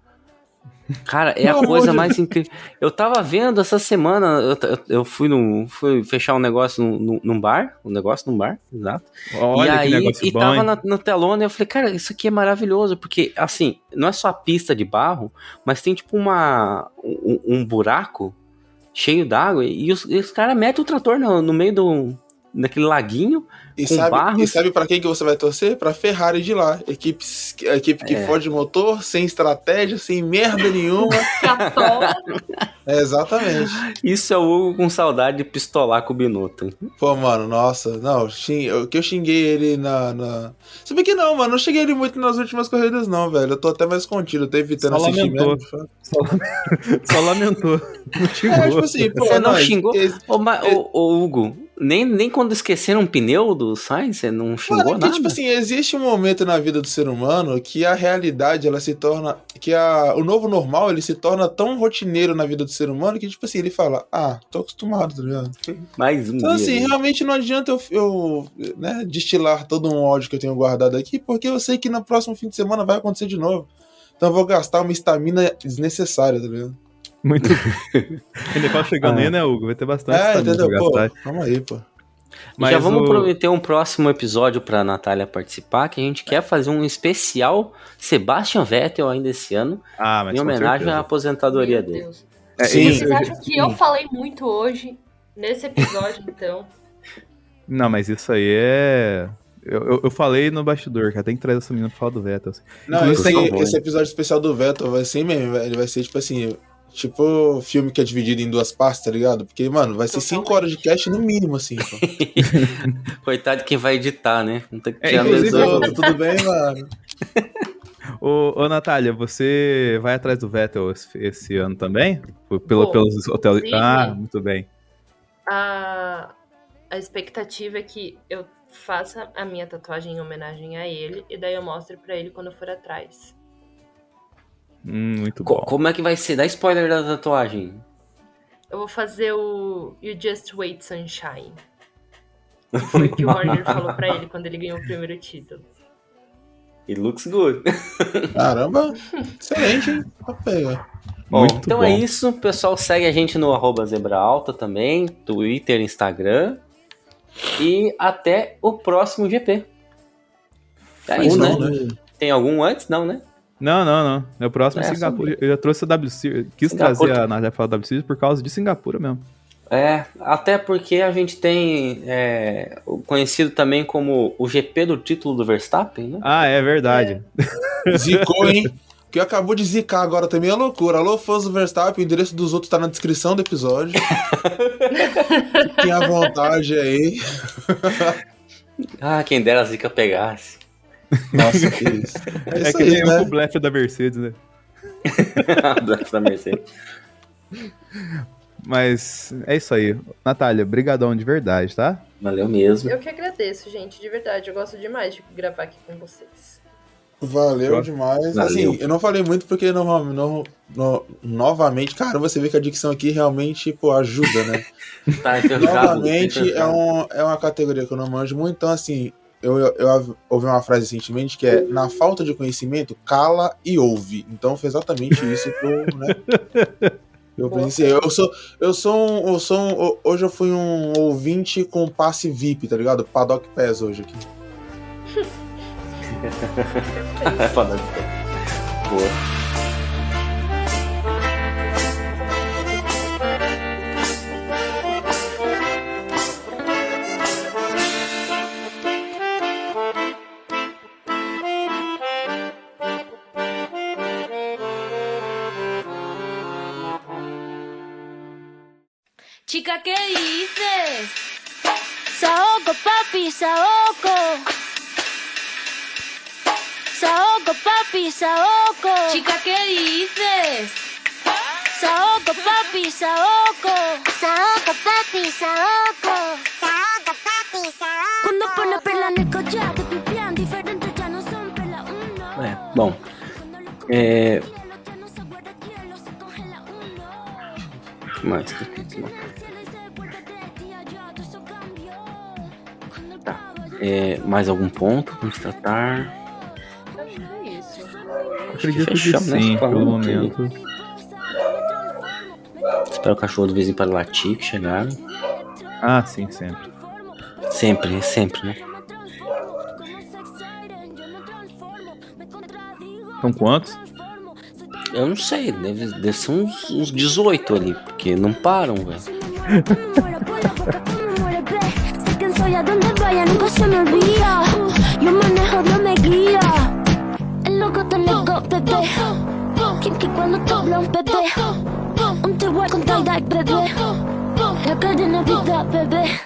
Cara, é a coisa mais incrível. Eu tava vendo essa semana, eu fui fechar um negócio num bar, exato. Olha e que aí, negócio bom, tava hein? na telona e eu falei, cara, isso aqui é maravilhoso, porque, assim, não é só a pista de barro, mas tem, tipo, um buraco cheio d'água e os caras metem o trator no meio daquele laguinho, E com barro. sabe pra quem que você vai torcer? Pra Ferrari de lá. A equipe que fode motor, sem estratégia, sem merda nenhuma. Catola. Exatamente. Isso é o Hugo com saudade de pistolar com o Binotto. Pô, mano, nossa. Não, eu xinguei ele Se bem que não, mano. Não xinguei ele muito nas últimas corridas, não, velho. Eu tô até mais contido. Eu tô evitando Só assistir lamentou. mesmo. Só lamentou. Não xingou. Tipo assim, pô, Você não nós, xingou? esse- Ô, Hugo, nem quando esqueceram um pneu do Sainz, você não xingou Mano, é que, nada? tipo assim, existe um momento na vida do ser humano que a realidade, ela se torna... o novo normal, ele se torna tão rotineiro na vida do ser humano que, tipo assim, ele fala, tô acostumado, tá ligado? Mais um Então, dia. assim, né? realmente não adianta eu né, destilar todo um ódio que eu tenho guardado aqui, porque eu sei que no próximo fim de semana vai acontecer de novo. Então eu vou gastar uma estamina desnecessária, tá ligado? Muito bem. Ainda tá chegando aí, né, Hugo? Vai ter bastante estamina Entendeu? pra Pô, gastar. calma aí, pô. Mas Já vamos o- prometer um próximo episódio pra Natália participar, que a gente quer fazer um especial Sebastian Vettel ainda esse ano, mas em com homenagem certeza. à aposentadoria Meu dele. Deus. Sim. Vocês acham que eu falei muito hoje, nesse episódio, então? Não, mas isso aí é... Eu falei no bastidor, cara. Tem que trazer essa menina pra falar do Vettel. Assim. Não, Inclusive, esse episódio especial do Vettel vai ser mesmo, velho. Ele vai ser, tipo assim, tipo filme que é dividido em duas partes, tá ligado? Porque, mano, vai ser 5 horas de cast no mínimo, assim, pô. Coitado de quem vai editar, né? Não tem que tirar inclusive, mesmo. Tudo bem, mano? Ô, Natália, você vai atrás do Vettel esse ano também? Vou. Pelos hotéis. Inclusive- Ah, muito bem. A expectativa é que eu faça a minha tatuagem em homenagem a ele, e daí eu mostro pra ele quando eu for atrás. Muito bom. Como é que vai ser? Dá spoiler da tatuagem. Eu vou fazer o You Just Wait Sunshine. Foi o que o Warner falou pra ele quando ele ganhou o primeiro título. It looks good. Caramba, excelente, hein? Pra pegar. Bom, Muito então bom. é isso. Pessoal, segue a gente no @ZebraAlta também, Twitter, Instagram. E até o próximo GP. É isso, não, né? né? Tem algum antes? Não, né? Não. O próximo é É, Singapura. Eu já trouxe a WC. Quis Singapura. trazer a Natália pra falar da WC por causa de Singapura mesmo. Até porque a gente tem o conhecido também como o GP do título do Verstappen, né? Ah, é verdade. Zicou, hein? O que acabou de zicar agora também é loucura. Alô, fãs do Verstappen, o endereço dos outros tá na descrição do episódio. Fiquem à vontade aí. Ah, quem dera a Zica pegasse. Nossa, que isso. É É isso que aí, nem né? o blefe da Mercedes, né? da Mercedes. Mas é isso aí. Natália, brigadão de verdade, tá? Valeu mesmo. Eu que agradeço, gente, de verdade. Eu gosto demais de gravar aqui com vocês. Valeu Pronto. demais. Valeu. Assim, eu não falei muito porque novamente, cara, você vê que a dicção aqui realmente, pô, ajuda, né? Tá intercalado, Novamente, é uma categoria que eu não manjo muito, então assim, eu ouvi uma frase recentemente que é: na falta de conhecimento, cala e ouve. Então foi exatamente isso que eu, né? Eu pensei, hoje eu fui um ouvinte com passe VIP, tá ligado? Paddock Pass hoje aqui. Foda. Boa. Chica, ¿qué dices? Saoco, papi, saoco. Saoco, papi, saoco. Chica, ¿qué dices? Saoco, papi, saoco. Saoco, papi, saoco. Saoco, papi, saoco. Cuando pone perla en el collar, te pipián diferentes ya no son perla uno. Bom, mais tá. Mais algum ponto? Vamos tratar. Acho que é isso. Acredito que Fechamos, né? sim, pelo Falando momento. Espero o cachorro do vizinho para latir que chegaram. Ah, sim, sempre. Sempre, né? São quantos? Eu não sei, deve ser uns 18 ali, porque não param, velho. Sé quién soy, a donde vaya, nunca se me olvida. Yo manejo, Dios me guía. El loco te nego, bebé. Kinky cuando te habla un bebé. Un te con Taida y bebé. La calle de Navidad, bebé.